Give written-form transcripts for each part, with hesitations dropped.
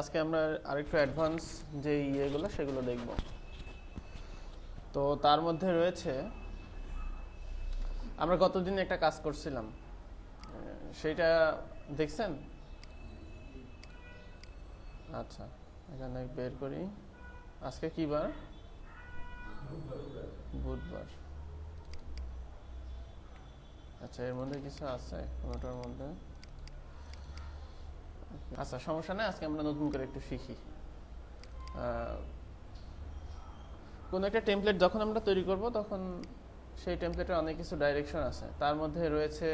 আজকে আমরা আরেকটু অ্যাডভান্স যে ইয়েগুলো সেগুলো দেখব। তো তার মধ্যে রয়েছে আমরা গতদিন একটা কাজ করছিলাম, সেইটা দেখছেন? আচ্ছা, এখানে বের করি। আজকে কি বার? বুধবার। আচ্ছা, এর মধ্যে কিছু আছে কোনোটার মধ্যে? আচ্ছা, সমস্যা নেই, আজকে আমরা নতুন করে একটু শিখি। কোনো একটা টেমপ্লেট যখন আমরা তৈরি করব তখন সেই টেমপ্লেটের অনেক কিছু ডাইরেকশন আছে। তার মধ্যে রয়েছে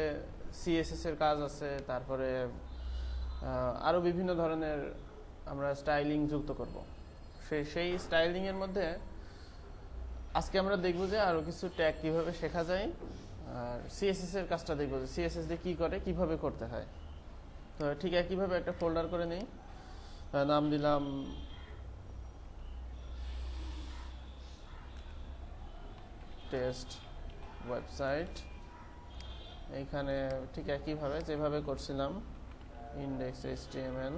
সিএসএস এর কাজ আছে, তারপরে আরও বিভিন্ন ধরনের আমরা স্টাইলিং যুক্ত করব। সেই স্টাইলিং এর মধ্যে আজকে আমরা দেখব যে আরও কিছু ট্যাগ কিভাবে শেখা যায়, আর সিএসএস এর কাজটা দেখব যে সিএসএস দিয়ে কী করে, কিভাবে করতে হয়। তো ঠিক একইভাবে একটা ফোল্ডার করে নিই, নাম দিলাম টেস্ট ওয়েবসাইট। এইখানে ঠিক একইভাবে যেভাবে করছিলাম ইন্ডেক্স এইচটিএমএল।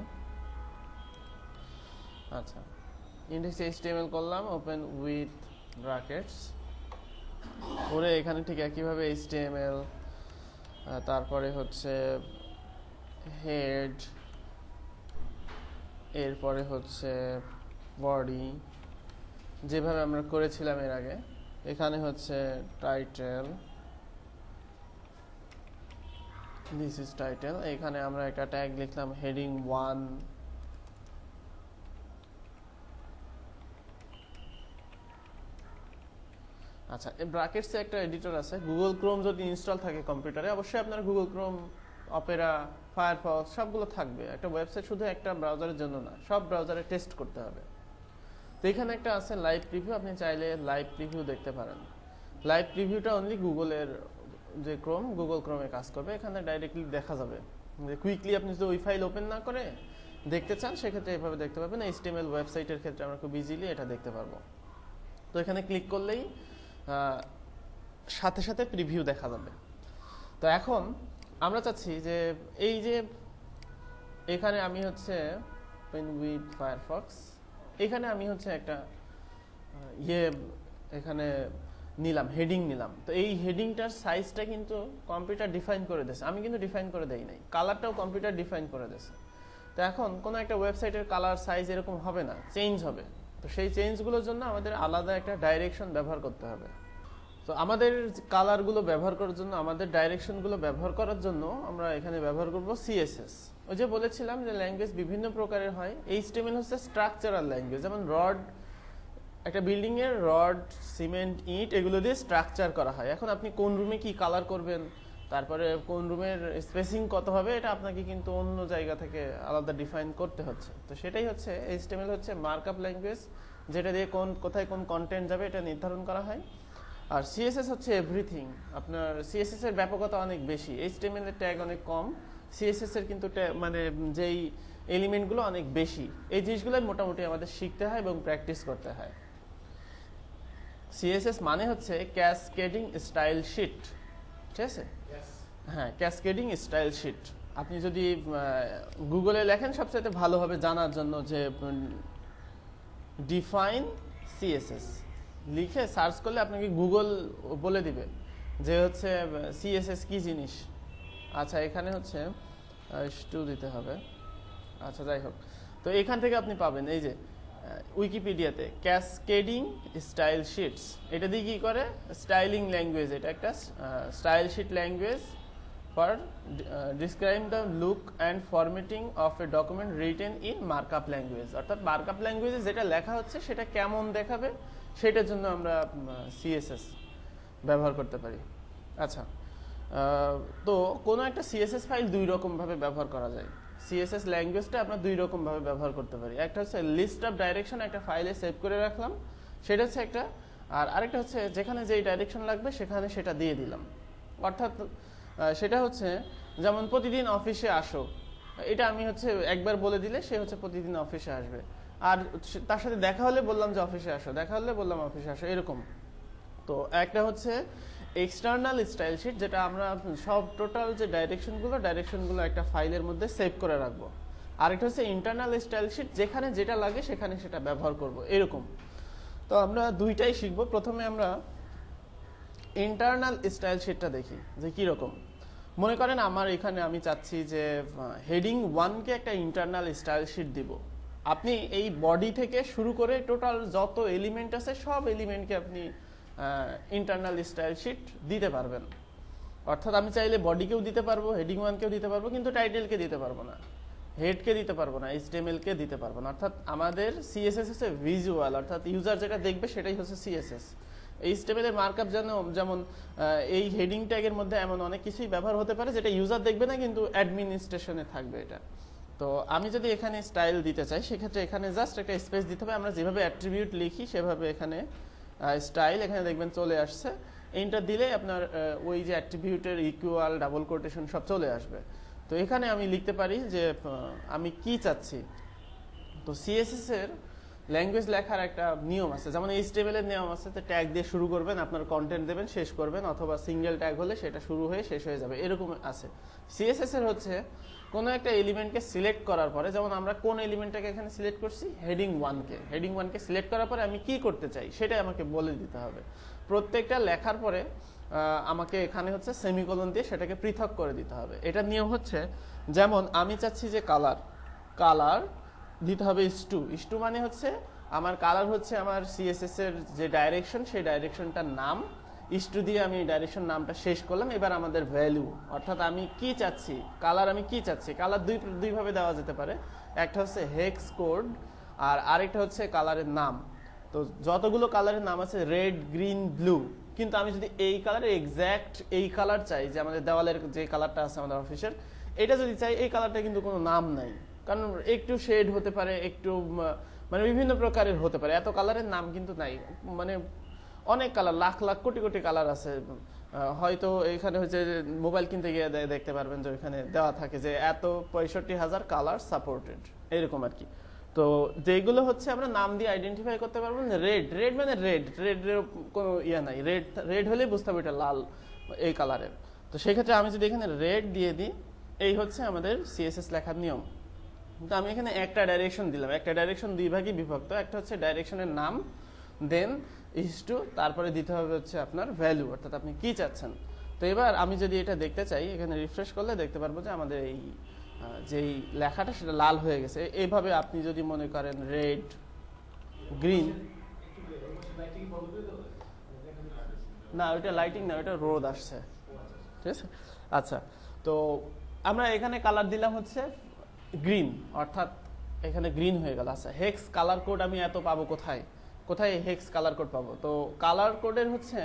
আচ্ছা, ইন্ডেক্স এইচটিএমএল করলাম, ওপেন উইথ ব্র্যাকেটস করে এখানে ঠিক একইভাবে এইচটিএমএল, তারপরে হচ্ছে হেড, এরপরে হচ্ছে বডি, যেভাবে আমরা করেছিলাম এর আগে। এখানে হচ্ছে টাইটেল, দিস ইজ টাইটেল। এখানে আমরা একটা ট্যাগ লিখলাম হেডিং 1। আচ্ছা, এই ব্র্যাকেটসে একটা এডিটর আছে। গুগল ক্রোম যদি ইনস্টল থাকে কম্পিউটারে, অবশ্যই আপনার গুগল ক্রোম, অপেরা, ফায়ারফক্স সবগুলো থাকবে। একটা ওয়েবসাইট শুধু একটা ব্রাউজারের জন্য না, সব ব্রাউজারে টেস্ট করতে হবে। তো এখানে একটা আছে লাইভ প্রিভিউ, আপনি চাইলে লাইভ প্রিভিউ দেখতে পারেন। লাইভ প্রিভিউটা অনলি গুগলের যে ক্রোম, গুগল ক্রোমে কাজ করবে। এখানে ডাইরেক্টলি দেখা যাবে যে কুইকলি আপনি যদি ওই ফাইল ওপেন না করে দেখতে চান, সেক্ষেত্রে এভাবে দেখতে পাবেন। এইচটিএমএল ওয়েবসাইটের ক্ষেত্রে আমরা খুব ইজিলি এটা দেখতে পারবো। তো এখানে ক্লিক করলেই সাথে সাথে প্রিভিউ দেখা যাবে। তো এখন আমরা চাচ্ছি যে এই যে এখানে আমি হচ্ছে ওপেন উইথ ফায়ারফক্স, এখানে আমি হচ্ছে একটা এখানে নিলাম, হেডিং নিলাম। তো এই হেডিংটার সাইজটা কিন্তু কম্পিউটার ডিফাইন করে দিয়েছে, আমি কিন্তু ডিফাইন করে দেই নাই। কালারটাও কম্পিউটার ডিফাইন করে দিয়েছে। তো এখন কোনো একটা ওয়েবসাইটের কালার সাইজ এরকম হবে না, চেঞ্জ হবে। তো সেই চেঞ্জগুলোর জন্য আমাদের আলাদা একটা ডাইরেকশন ব্যবহার করতে হবে। তো আমাদের কালারগুলো ব্যবহার করার জন্য, আমাদের ডাইরেকশনগুলো ব্যবহার করার জন্য আমরা এখানে ব্যবহার করব সিএসএস। ওই যে বলেছিলাম যে ল্যাঙ্গুয়েজ বিভিন্ন প্রকারের হয়। এইচটিএমএল হচ্ছে স্ট্রাকচারাল ল্যাঙ্গুয়েজ। যেমন রড, একটা বিল্ডিং এর রড, সিমেন্ট, ইট এগুলো দিয়ে স্ট্রাকচার করা হয়। এখন আপনি কোন রুমে কি কালার করবেন, তারপরে কোন রুমের স্পেসিং কত হবে, এটা আপনাকে কিন্তু অন্য জায়গা থেকে আলাদা ডিফাইন করতে হচ্ছে। তো সেটাই হচ্ছে এইচটিএমএল হচ্ছে মার্কআপ ল্যাঙ্গুয়েজ, যেটা দিয়ে কোথায় কোন কন্টেন্ট যাবে এটা নির্ধারণ করা হয়। আর সিএসএস হচ্ছে এভরিথিং। আপনার সিএসএস এর ব্যাপকতা অনেক বেশি, এইচটিএমএল এর ট্যাগ অনেক কম, সিএসএস এর কিন্তু মানে যেই এলিমেন্টগুলো অনেক বেশি। এই জিনিসগুলো মোটামুটি আমাদের শিখতে হয় এবং প্র্যাকটিস করতে হয়। সিএসএস মানে হচ্ছে ক্যাসকেডিং স্টাইল শিট, ঠিক আছে? হ্যাঁ, ক্যাসকেডিং স্টাইল শিট। আপনি যদি গুগলে লেখেন সবচেয়ে ভালো হবে জানার জন্য যে ডিফাইন সিএসএস লিখে সার্চ করলে আপনাকে গুগল বলে দিবে যে হচ্ছে সিএসএস কি জিনিস। আচ্ছা, এখানে হচ্ছে টু দিতে হবে। আচ্ছা, যাই হোক, তো এখান থেকে আপনি পাবেন এই যে উইকিপিডিয়াতে ক্যাসকেডিং স্টাইল শিটস। এটা দিয়ে কি করে, স্টাইলিং ল্যাঙ্গুয়েজ। এটা একটা style sheet language for describe the look and formatting of a document written in markup language. অর্থাৎ মার্কআপ ল্যাঙ্গুয়েজে যেটা লেখা হচ্ছে সেটা কেমন দেখাবে সেটার জন্য আমরা সিএসএস ব্যবহার করতে পারি। আচ্ছা, তো কোনো একটা সিএসএস ফাইল দুই রকমভাবে ব্যবহার করা যায়। সিএসএস ল্যাঙ্গুয়েজটা আমরা দুই রকমভাবে ব্যবহার করতে পারি। একটা হচ্ছে লিস্ট অফ ডাইরেকশন, একটা ফাইলে সেভ করে রাখলাম, সেটা হচ্ছে একটা। আর আরেকটা হচ্ছে যেখানে যেই ডাইরেকশন লাগবে সেখানে সেটা দিয়ে দিলাম। অর্থাৎ সেটা হচ্ছে যেমন প্রতিদিন অফিসে আসো, এটা আমি হচ্ছে একবার বলে দিলে সে হচ্ছে প্রতিদিন অফিসে আসবে। আর তার সাথে দেখা হলে বললাম যে অফিসে আসো, দেখা হলে বললাম অফিসে আসো, এরকম। তো একটা হচ্ছে এক্সটার্নাল স্টাইল শিট, যেটা আমরা সব টোটাল যে ডাইরেকশনগুলো একটা ফাইলের মধ্যে সেভ করে রাখবো। আরেকটা হচ্ছে ইন্টারনাল স্টাইল শিট, যেখানে যেটা লাগে সেখানে সেটা ব্যবহার করব এরকম। তো আমরা দুইটাই শিখবো। প্রথমে আমরা ইন্টারনাল স্টাইল শিটটা দেখি যে কীরকম। মনে করেন আমার এখানে আমি চাচ্ছি যে হেডিং 1-কে একটা ইন্টারনাল স্টাইল শিট দিব। আপনি এই বডি থেকে শুরু করে টোটাল যত এলিমেন্ট আছে সব এলিমেন্টকে আপনি ইন্টারনাল স্টাইল শিট দিতে পারবেন। অর্থাৎ আমি চাইলে বডিকেও দিতে পারবো, হেডিং 1-কেও দিতে পারবো, কিন্তু টাইটেলকে দিতে পারবো না, হেডকে দিতে পারবো না, HTML-কে দিতে পারবো না। অর্থাৎ আমাদের CSS হচ্ছে ভিজুয়াল, অর্থাৎ ইউজার যেটা দেখবে সেটাই হচ্ছে CSS। HTML এর মার্কআপ যেমন এই হেডিং ট্যাগের মধ্যে এমন অনেক কিছুই ব্যবহার হতে পারে যেটা ইউজার দেখবে না, কিন্তু অ্যাডমিনিস্ট্রেশনে থাকবে এটা। তো আমি যদি এখানে স্টাইল দিতে চাই সেক্ষেত্রে এখানে জাস্ট একটা স্পেস দিতে হবে। আমরা যেভাবে অ্যাট্রিবিউট লিখি সেভাবে এখানে স্টাইল এখানে দেখবেন চলে আসছে। এন্টার দিলে আপনার ওই যে অ্যাট্রিবিউটের ইকুয়াল, ডাবল কোটেশন সব চলে আসবে। তো এখানে আমি লিখতে পারি যে আমি কি চাচ্ছি। তো CSS এর ল্যাঙ্গুয়েজ লেখার একটা নিয়ম আছে, যেমন HTML এর নিয়ম আছে, তো ট্যাগ দিয়ে শুরু করবেন, আপনার কন্টেন্ট দেবেন, শেষ করবেন, অথবা সিঙ্গেল ট্যাগ হলে সেটা শুরু হয়ে শেষ হয়ে যাবে, এরকম আছে। CSS এর হচ্ছে কোনো একটা এলিমেন্টকে সিলেক্ট করার পরে, যেমন আমরা কোন এলিমেন্টটাকে এখানে সিলেক্ট করছি, হেডিং 1-কে সিলেক্ট করার পরে আমি কি করতে চাই সেটাই আমাকে বলে দিতে হবে। প্রত্যেকটা লেখার পরে আমাকে এখানে হচ্ছে সেমিকোলন দিয়ে সেটাকে পৃথক করে দিতে হবে। এটার নিয়ম হচ্ছে, যেমন আমি চাচ্ছি যে কালার দিতে হবে ইস্টু মানে হচ্ছে আমার কালার হচ্ছে আমার CSS এর যে ডাইরেকশন, সেই ডাইরেকশনটার নাম। ইস্টু দিয়ে আমি ডাইরেকশন নামটা শেষ করলাম। এবার আমাদের ভ্যালু, অর্থাৎ আমি কি চাচ্ছি, কালার আমি কি চাচ্ছি। কালার দুইভাবে দেওয়া যেতে পারে, একটা হচ্ছে হেক্স কোড আর আরেকটা হচ্ছে কালারের নাম। তো যতগুলো কালারের নাম আছে, রেড, গ্রিন, ব্লু, কিন্তু আমি যদি এই কালারের এক্স্যাক্ট এই কালার চাই, যে আমাদের দেওয়ালের যে কালারটা আছে আমাদের অফিসের, এটা যদি চাই, এই কালারটা কিন্তু কোনো নাম নাই, কারণ একটু শেড হতে পারে, একটু মানে বিভিন্ন প্রকারের হতে পারে, এত কালারের নাম কিন্তু নাই। মানে অনেক কালার, লাখ লাখ কোটি কোটি কালার আছে। হয়তো এখানে হচ্ছে মোবাইল কিনতে গিয়ে দেখতে পারবেন যে ওইখানে দেওয়া থাকে যে এত 65,000 কালার সাপোর্টেড, এরকম আর কি। তো যেগুলো হচ্ছে আমরা নাম দিয়ে আইডেন্টিফাই করতে পারবো। রেড মানে রেডের কোনো ইয়ে নাই, রেড হলেই বুঝতে হবে এটা লাল এই কালারের। তো সেক্ষেত্রে আমি যদি এখানে রেড দিয়ে দিই, এই হচ্ছে আমাদের CSS লেখার নিয়ম। তো আমি এখানে একটা ডাইরেকশন দিলাম, একটা ডাইরেকশন দুই ভাগে বিভক্ত, একটা হচ্ছে ডাইরেকশনের নাম, দেন ইস্টু, তারপরে দিতে হবে হচ্ছে আপনার ভ্যালু, অর্থাৎ আপনি কি চাচ্ছেন। তো এবার আমি যদি এটা দেখতে চাই, এখানে রিফ্রেশ করলে দেখতে পারবো যে আমাদের এই যেই লেখাটা সেটা লাল হয়ে গেছে। এইভাবে আপনি যদি মনে করেন রেড, গ্রিন, না ওইটা লাইটিং না, ওইটা রোদ আসছে, ঠিক আছে। আচ্ছা, তো আমরা এখানে কালার দিলাম হচ্ছে গ্রিন, অর্থাৎ এখানে গ্রিন হয়ে গেল। আচ্ছা, হেক্স কালার কোড আমি এত পাবো কোথায়, হেক্স কালার কোড পাবো? তো কালার কোডের হচ্ছে,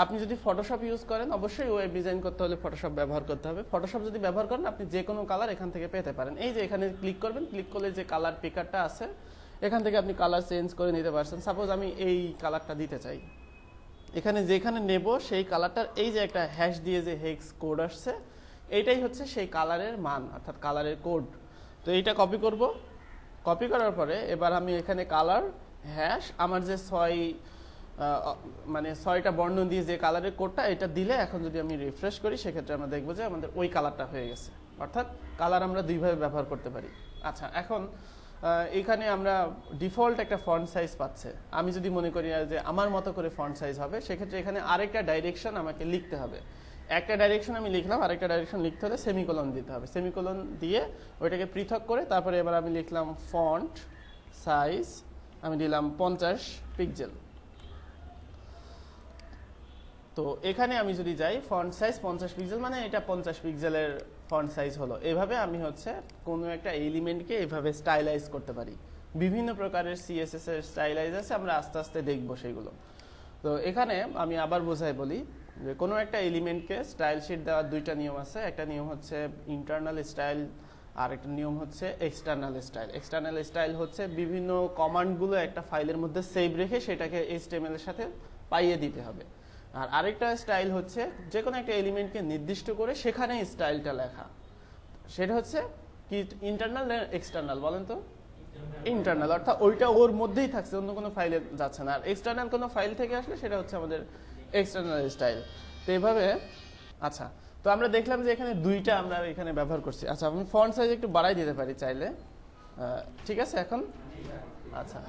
আপনি যদি ফটোশপ ইউজ করেন, অবশ্যই ওয়েব ডিজাইন করতে হলে ফটোশপ ব্যবহার করতে হবে। ফটোশপ যদি ব্যবহার করেন, আপনি যে কোনো কালার এখান থেকে পেতে পারেন। এই যে এখানে ক্লিক করবেন, ক্লিক করলে যে কালার পিকারটা আছে, এখান থেকে আপনি কালার চেঞ্জ করে নিতে পারছেন। সাপোজ আমি এই কালারটা দিতে চাই, এখানে যেখানে নেব সেই কালারটার এই যে একটা হ্যাশ দিয়ে যে হেক্স কোড আসছে, এইটাই হচ্ছে সেই কালারের মান, অর্থাৎ কালারের কোড। তো এইটা কপি করব, কপি করার পরে এবার আমি এখানে কালার হ্যাশ, আমার যে মানে 6টা বর্ণ দিয়ে যে কালারের কোডটা, এটা দিলে এখন যদি আমি রিফ্রেশ করি, সেক্ষেত্রে আমরা দেখবো যে আমাদের ওই কালারটা হয়ে গেছে। অর্থাৎ কালার আমরা দুইভাবে ব্যবহার করতে পারি। আচ্ছা, এখন এখানে আমরা ডিফল্ট একটা ফন্ট সাইজ পাচ্ছে। আমি যদি মনে করি যে আমার মতো করে ফন্ট সাইজ হবে, সেক্ষেত্রে এখানে আরেকটা ডাইরেকশন আমাকে লিখতে হবে। একটা ডাইরেকশন আমি লিখলাম, আরেকটা ডাইরেকশন লিখতে হলে সেমিকোলন দিতে হবে। সেমিকোলন দিয়ে ওইটাকে পৃথক করে তারপরে এবার আমি লিখলাম ফন্ট সাইজ, আমি দিলাম 50 পিক্সেল। তো এখানে আমি যদি যাই, ফন্ট সাইজ 50 পিক্সেল, মানে এটা 50 পিক্সেলের ফন্ট সাইজ হলো। এভাবে আমি হচ্ছে কোনো একটা এলিমেন্টকে এভাবে স্টাইলাইজ করতে পারি। বিভিন্ন প্রকারের CSS এর স্টাইলাইজ আছে, আমরা আস্তে আস্তে দেখবো সেগুলো। তো এখানে আমি আবার বোঝাই বলি যে কোনো একটা এলিমেন্টকে স্টাইল শিট দেওয়ার দুইটা নিয়ম আছে। একটা নিয়ম হচ্ছে ইন্টারনাল স্টাইল, আর একটা নিয়ম হচ্ছে এক্সটার্নাল স্টাইল। এক্সটার্নাল স্টাইল হচ্ছে বিভিন্ন কমান্ডগুলো একটা ফাইলের মধ্যে সেভ রেখে সেটাকে HTML এর সাথে পাইয়ে দিতে হবে। আর আরেকটা স্টাইল হচ্ছে যে কোনো একটা এলিমেন্টকে নির্দিষ্ট করে সেখানে স্টাইলটা লেখা, সেটা হচ্ছে কি ইন্টারনাল না এক্সটার্নাল বলেন তো? ইন্টারনাল, অর্থাৎ ওইটা ওর মধ্যেই থাকছে, অন্য কোনো ফাইলে যাচ্ছে না। আর এক্সটার্নাল কোনো ফাইল থেকে আসলে সেটা হচ্ছে আমাদের এক্সটার্নাল স্টাইল। তো এইভাবে, আচ্ছা, তো আমরা দেখলাম যে এখানে দুইটা আমরা এখানে ব্যবহার করছি। আচ্ছা, আমি ফন্ট সাইজ একটু বাড়াই দিতে পারি চাইলে, ঠিক আছে এখন? আচ্ছা,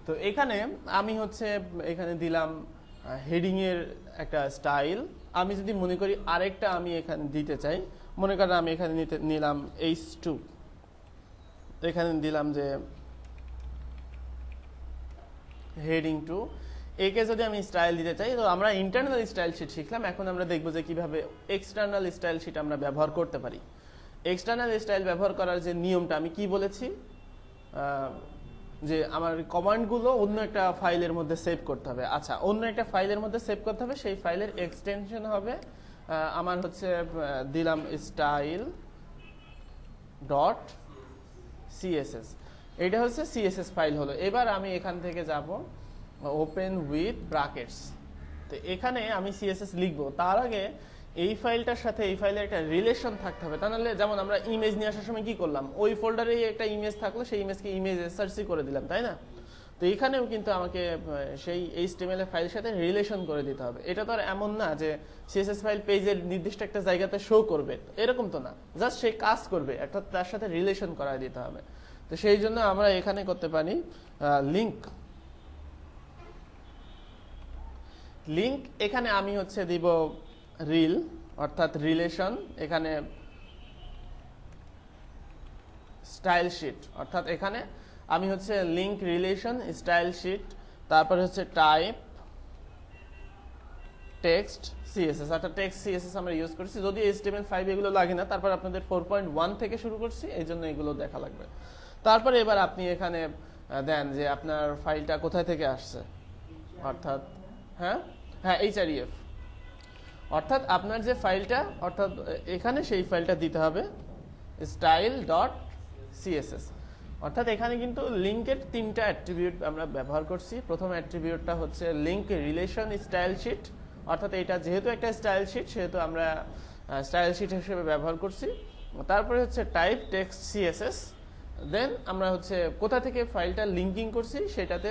তো এখানে আমি হচ্ছে এখানে দিলাম হেডিং এর একটা স্টাইল। আমি যদি মনে করি আরেকটা আমি এখানে দিতে চাই, মনে করেন আমি এখানে নিলাম H2, এখানে দিলাম যে হেডিং 2, একে যদি আমি স্টাইল দিতে চাই, তো আমরা ইন্টারনাল স্টাইল শিট শিখলাম। এখন আমরা দেখবো যে কিভাবে এক্সটার্নাল স্টাইল শিট আমরা ব্যবহার করতে পারি। এক্সটার্নাল স্টাইল ব্যবহার করার যে নিয়মটা আমি কি বলেছি, যে আমার কমান্ডগুলো অন্য একটা ফাইলের মধ্যে সেভ করতে হবে। আচ্ছা, অন্য একটা ফাইলের মধ্যে সেভ করতে হবে, সেই ফাইলের এক্সটেনশন হবে আমার হচ্ছে দিলাম স্টাইল ডট সিএসএস, এটা হচ্ছে সিএসএস ফাইল হলো। এবার আমি এখান থেকে যাব ওপেন উইথ ব্র্যাকেটস, তো এখানে আমি সিএসএস লিখবো। তার আগে এই ফাইলটার সাথে এই ফাইলের একটা রিলেশন থাকতে হবে, তা নাহলে যেমন আমরা ইমেজ নিয়ে আসার সময় কি করলাম, ওই ফোল্ডারেই একটা ইমেজ থাকলো, সেই ইমেজকে ইমেজ সার্চই করে দিলাম, তাই না? তো এখানেও কিন্তু আমাকে সেই HTML এর ফাইলের সাথে রিলেশন করে দিতে হবে। এটা তো আর এমন না যে সিএসএস ফাইল পেজের নির্দিষ্ট একটা জায়গাতে শো করবে, এরকম তো না, জাস্ট সে কাজ করবে, অর্থাৎ তার সাথে রিলেশন করায় দিতে হবে। তো সেই জন্য আমরা এখানে করতে পারি লিংক। লিংক এখানে আমি হচ্ছে দিব রিল, অর্থাৎ রিলেশন, এখানে স্টাইল শিট, অর্থাৎ এখানে আমি হচ্ছে লিংক রিলেশন স্টাইল শিট, তারপরে হচ্ছে টাইপ টেক্সট সিএসএস, অর্থাৎ টেক্সট সিএসএস আমরা ইউজ করছি। যদি HTML5 এগুলো লাগে না, তারপর আপনাদের 4.1 থেকে শুরু করছি, এই জন্য এগুলো দেখা লাগবে। তারপরে এবার আপনি এখানে দেন যে আপনার ফাইলটা কোথায় থেকে আসছে, অর্থাৎ হ্যাঁ HREF, অর্থাৎ আপনার যে ফাইলটা, অর্থাৎ এখানে সেই ফাইলটা দিতে হবে স্টাইল ডট সিএসএস। অর্থাৎ এখানে কিন্তু লিঙ্কের তিনটা অ্যাট্রিবিউট আমরা ব্যবহার করছি। প্রথম অ্যাট্রিবিউটটা হচ্ছে লিঙ্ক রিলেশন স্টাইল শিট, অর্থাৎ এটা যেহেতু একটা স্টাইল শিট সেহেতু আমরা স্টাইল শিট হিসেবে ব্যবহার করছি। তারপরে হচ্ছে টাইপ টেক্সট সিএসএস, দেন আমরা হচ্ছে কোথা থেকে ফাইলটা লিঙ্কিং করছি সেটাতে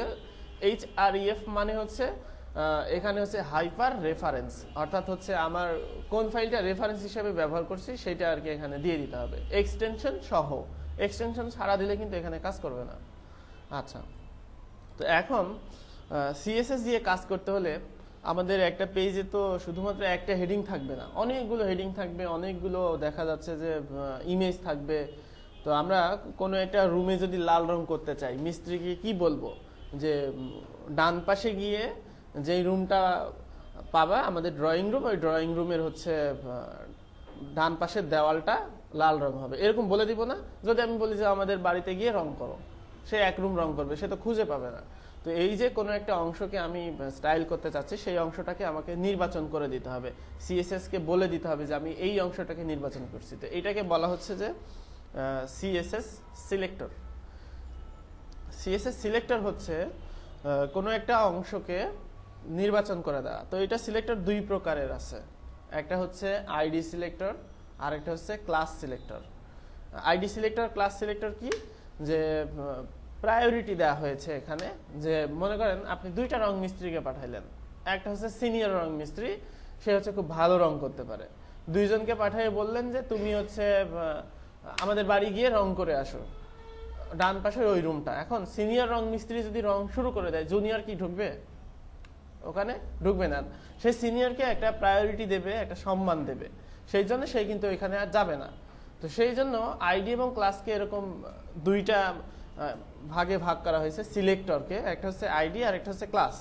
HREF মানে হচ্ছে এখানে হচ্ছে হাইপার রেফারেন্স, অর্থাৎ হচ্ছে আমার কোন ফাইলটা রেফারেন্স হিসেবে ব্যবহার করছি সেটা আর কি এখানে দিয়ে দিতে হবে এক্সটেনশন সহ। এক্সটেনশন ছাড়া দিলে কিন্তু এখানে কাজ করবে না। আচ্ছা, তো এখন সিএসএস দিয়ে কাজ করতে হলে আমাদের একটা পেজে তো শুধুমাত্র একটা হেডিং থাকবে না, অনেকগুলো হেডিং থাকবে, অনেকগুলো দেখা যাচ্ছে যে ইমেজ থাকবে। তো আমরা কোনো একটা রুমে যদি লাল রং করতে চাই, মিস্ত্রিকে কি বলবো যে ডান পাশে গিয়ে যেই রুমটা পাবা আমাদের ড্রয়িং রুম, ওই ড্রয়িং রুমের হচ্ছে ডান পাশের দেওয়ালটা লাল রং হবে, এরকম বলে দিব না? যদি আমি বলি যে আমাদের বাড়িতে গিয়ে রং করো, সে এক রুম রং করবে, সে তো খুঁজে পাবে না। তো এই যে কোনো একটা অংশকে আমি স্টাইল করতে চাচ্ছি, সেই অংশটাকে আমাকে নির্বাচন করে দিতে হবে, সিএসএস কে বলে দিতে হবে যে আমি এই অংশটাকে নির্বাচন করছি। তো এটাকে বলা হচ্ছে যে সিএসএস সিলেক্টর। সিএসএস সিলেক্টর হচ্ছে কোনো একটা অংশকে নির্বাচন করে দেওয়া। তো এটা সিলেক্টর দুই প্রকারের আছে, একটা হচ্ছে আইডি সিলেক্টর আর একটা হচ্ছে class selector. ID selector class selector কি, যে প্রায়োরিটি দেওয়া হয়েছে এখানে, যে মনে করেন আপনি দুইটা রং মিস্ত্রিকে পাঠাইলেন, একটা হচ্ছে সিনিয়র রং মিস্ত্রি, সে হচ্ছে খুব ভালো রং করতে পারে, দুইজনকে পাঠিয়ে বললেন যে তুমি হচ্ছে আমাদের বাড়ি গিয়ে রং করে আসো ডান পাশের ওই রুমটা। এখন সিনিয়র রং মিস্ত্রি যদি রং শুরু করে দেয়, জুনিয়র কি ঢুকবে? ওখানে ঢুকবে না। সে সিনিয়রকে একটা প্রায়োরিটি দেবে, একটা সম্মান দেবে, সেই জন্য সে কিন্তু এখানে আর যাবে না। তো সেই জন্য আইডি এবং ক্লাসকে এরকম দুইটা ভাগে ভাগ করা হয়েছে সিলেক্টরকে, একটা হচ্ছে আইডি আর একটা হচ্ছে ক্লাস।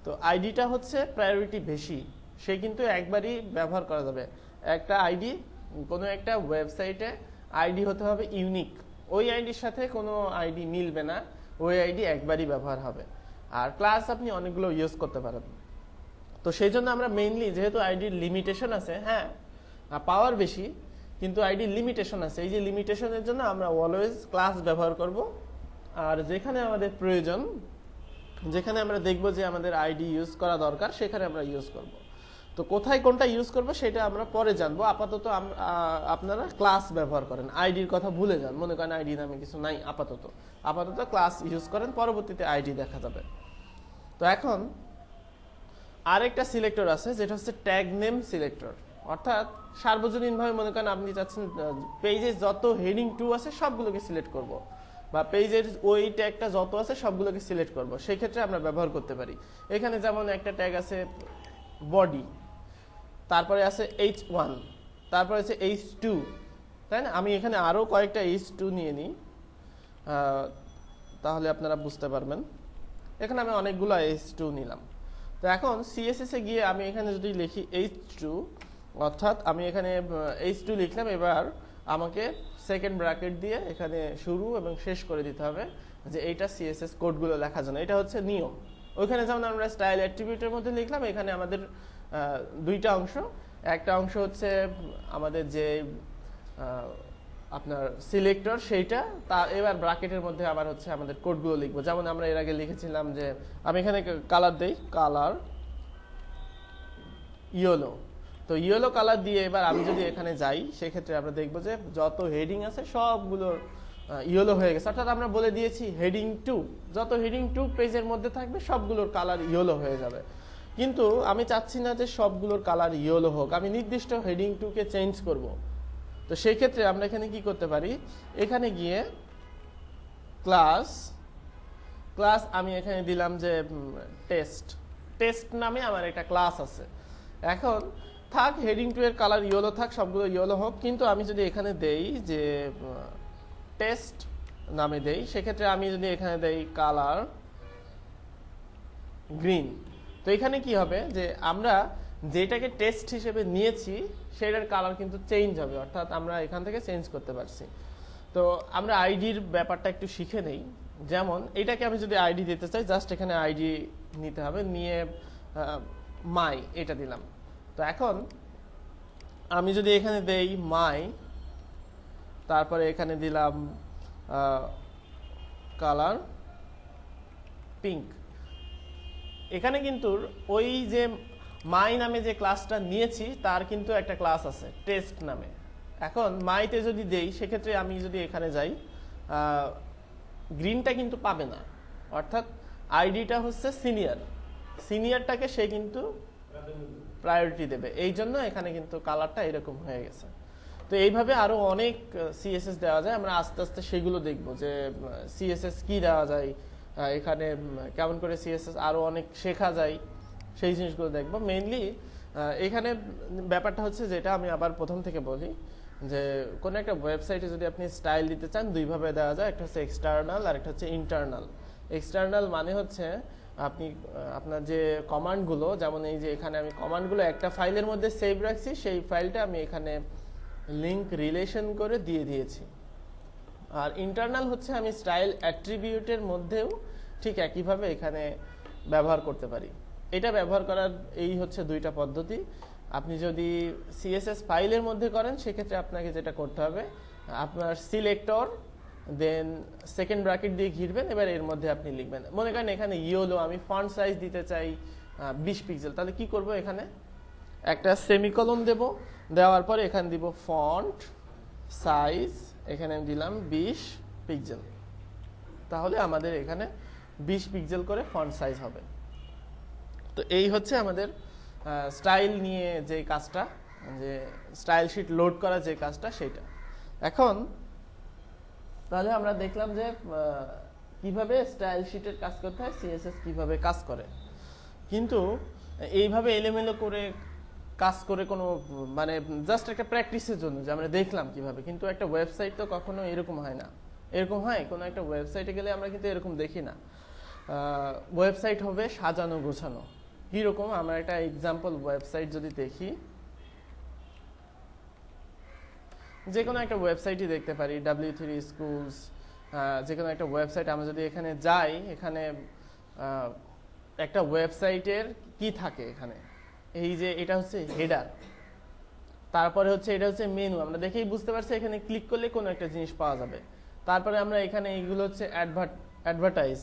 তো আইডিটা হচ্ছে প্রায়োরিটি বেশি, সে কিন্তু একবারই ব্যবহার করা যাবে। একটা আইডি কোনো একটা ওয়েবসাইটে আইডি হতে হবে ইউনিক, ওই আইডির সাথে কোনো আইডি মিলবে না, ওই আইডি একবারই ব্যবহার হবে। আর ক্লাস আপনি অনেকগুলো ইউজ করতে পারেন। তো সেই জন্য আমরা মেইনলি, যেহেতু আইডির লিমিটেশন আছে, হ্যাঁ পাওয়ার বেশি কিন্তু আইডির লিমিটেশন আছে, এই যে লিমিটেশনের জন্য আমরা অলওয়েজ ক্লাস ব্যবহার করব। আর যেখানে আমাদের প্রয়োজন, যেখানে আমরা দেখব যে আমাদের আইডি ইউজ করা দরকার, সেখানে আমরা ইউজ করব। তো কোথায় কোনটা ইউজ করব সেটা আমরা পরে জানবো। আপাতত আপনারা ক্লাস ব্যবহার করেন, আইডির কথা ভুলে যান, মনে করেন আইডি নামে কিছু নাই, আপাতত ক্লাস ইউজ করেন, পরবর্তীতে আইডি দেখা যাবে। তো এখন আরেকটা সিলেক্টর আছে যেটা হচ্ছে ট্যাগ নেম সিলেক্টর। অর্থাৎ সার্বজনীনভাবে মনে করেন আপনি চাচ্ছেন পেজে যত হেডিং 2 আছে সবগুলোকে সিলেক্ট করব, বা পেজের ওই ট্যাগটা যত আছে সবগুলোকে সিলেক্ট করব, সেই ক্ষেত্রে আমরা ব্যবহার করতে পারি। এখানে যেমন একটা ট্যাগ আছে বডি, তারপরে আছে H1, তারপরে আছে H2, তাই না? আমি এখানে আরও কয়েকটা H2 নিয়ে নিই, তাহলে আপনারা বুঝতে পারবেন। এখানে আমি অনেকগুলো H2 নিলাম। তো এখন সিএসএস-এ গিয়ে আমি এখানে যদি লিখি H2, অর্থাৎ আমি এখানে H2 লিখলাম, এবার আমাকে সেকেন্ড ব্র্যাকেট দিয়ে এখানে শুরু এবং শেষ করে দিতে হবে যে এইটা সিএসএস কোডগুলো লেখার জন্য। এটা হচ্ছে নিয়ম। ওইখানে যেমন আমরা স্টাইল অ্যাট্রিবিউটের মধ্যে লিখলাম, এখানে আমাদের দুইটা অংশ। একটা অংশ হচ্ছে আমাদের যে আপনার সিলেক্টর, সেইটা এবার ব্র্যাকেটের মধ্যে আবার হচ্ছে আমাদের কোডগুলো লিখবো। যেমন আমরা এর আগে লিখেছিলাম যে আমি এখানে কালার দেই, কালার ইয়েলো। তো ইয়েলো কালার দিয়ে এবার আমি যদি এখানে যাই, সেক্ষেত্রে আমরা দেখবো যে যত হেডিং আছে সবগুলোর ইয়েলো হয়ে গেছে। অর্থাৎ আমরা বলে দিয়েছি হেডিং 2, যত হেডিং 2 পেজের মধ্যে থাকবে সবগুলোর কালার ইয়েলো হয়ে যাবে। কিন্তু আমি চাচ্ছি না যে সবগুলোর কালার ইয়েলো হোক, আমি নির্দিষ্ট হেডিং 2-কে চেঞ্জ করব। তো সেই ক্ষেত্রে আমরা এখানে কি করতে পারি, এখানে গিয়ে ক্লাস আমি এখানে দিলাম যে টেস্ট নামে আমার একটা ক্লাস আছে। এখন থাক হেডিং 2 এর কালার ইয়েলো থাক, সবগুলো ইয়েলো হোক, কিন্তু আমি যদি এখানে দেই যে টেস্ট নামে দেই, সেক্ষেত্রে আমি যদি এখানে দেই কালার গ্রিন, তো এখানে কি হবে যে আমরা যেটাকে টেস্ট হিসেবে নিয়েছি সেটার কালার কিন্তু চেঞ্জ হবে, অর্থাৎ আমরা এখান থেকে চেঞ্জ করতে পারছি। তো আমরা আইডির ব্যাপারটা একটু শিখে নেই। যেমন এটাকে আমি যদি আইডি দিতে চাই, জাস্ট এখানে আইডি নিতে হবে, নিয়ে মাই এটা দিলাম। তো এখন আমি যদি এখানে দেই মাই, তারপরে এখানে দিলাম কালার পিঙ্ক, এখানে কিন্তু ওই যে মাই নামে যে ক্লাসটা নিয়েছি তার কিন্তু একটা ক্লাস আছে টেস্ট নামে। এখন মাইতে যদি দেই, সেক্ষেত্রে আমি যদি এখানে যাই, গ্রিনটা কিন্তু পাবে না, অর্থাৎ আইডিটা হচ্ছে সিনিয়রটাকে সে কিন্তু প্রায়োরিটি দেবে, এই জন্য এখানে কিন্তু কালারটা এরকম হয়ে গেছে। তো এইভাবে আরো অনেক সিএসএস দেওয়া যায়, আমরা আস্তে আস্তে সেগুলো দেখবো যে সিএসএস কি দেওয়া যায়, এখানে কেমন করে সিএসএস আরো অনেক শেখা যায়, সেই জিনিসগুলো দেখবো। মেইনলি এখানে ব্যাপারটা হচ্ছে, যেটা আমি আবার প্রথম থেকে বলি, যে কোনো একটা ওয়েবসাইটে যদি আপনি স্টাইল দিতে চান, দুইভাবে দেওয়া যায়, একটা হচ্ছে এক্সটার্নাল আর একটা হচ্ছে ইন্টারনাল। এক্সটার্নাল মানে হচ্ছে আপনি আপনার যে কমান্ডগুলো, যেমন এই যে এখানে আমি কমান্ডগুলো একটা ফাইলের মধ্যে সেভ রাখছি, সেই ফাইলটা আমি এখানে লিংক রিলেশন করে দিয়ে দিয়েছি। আর ইন্টারনাল হচ্ছে আমি স্টাইল অ্যাট্রিবিউটের মধ্যেও ঠিক একইভাবে এখানে ব্যবহার করতে পারি। এটা ব্যবহার করার এই হচ্ছে দুইটা পদ্ধতি। আপনি যদি সিএসএস ফাইলের মধ্যে করেন, সেক্ষেত্রে আপনাকে যেটা করতে হবে, আপনার সিলেক্টর দেন সেকেন্ড ব্র্যাকেট দিয়ে ঘিরবেন, এবার এর মধ্যে আপনি লিখবেন। মনে করেন এখানে ইয়েলো, আমি ফন্ট সাইজ দিতে চাই 20 পিক্সেল, তাহলে কি করব, এখানে একটা সেমিকলন দেব, দেওয়ার পরে এখানে দিব ফন্ট সাইজ, এখানে আমি দিলাম 20 পিক্সেল, তাহলে আমাদের এখানে 20 পিক্সেল করে ফন্ট সাইজ হবে। তো এই হচ্ছে আমাদের স্টাইল নিয়ে যে কাজটা, যে স্টাইল শিট লোড করা যে কাজটা, সেটা। এখন তাহলে আমরা দেখলাম যে কিভাবে স্টাইল শিটের কাজ করতে হয়, সিএসএস কিভাবে কাজ করে। কিন্তু এইভাবে এলোমেলো করে কাজ করে কোনো মানে জাস্ট একটা প্র্যাকটিসের জন্য যে আমরা দেখলাম কিভাবে, কিন্তু একটা ওয়েবসাইট তো কখনো এরকম হয় না। এরকম হয় কোনো একটা ওয়েবসাইটে গেলে আমরা কিন্তু এরকম দেখি না। ওয়েবসাইট হবে সাজানো গোছানো। কিরকম, আমরা একটা এক্সাম্পল ওয়েবসাইট যদি দেখি, যে কোনো একটা ওয়েবসাইটই দেখতে পারি, W3 স্কুলস, যে কোনো একটা ওয়েবসাইট আমরা যদি এখানে যাই, এখানে একটা ওয়েবসাইটের কি থাকে, এখানে এই যে এটা হচ্ছে হেডার, তারপরে হচ্ছে এটা হচ্ছে মেনু, আমরা দেখেই বুঝতে পারছি এখানে ক্লিক করলে কোনো একটা জিনিস পাওয়া যাবে। তারপরে আমরা এখানে এইগুলো হচ্ছে অ্যাডভার্টাইজ,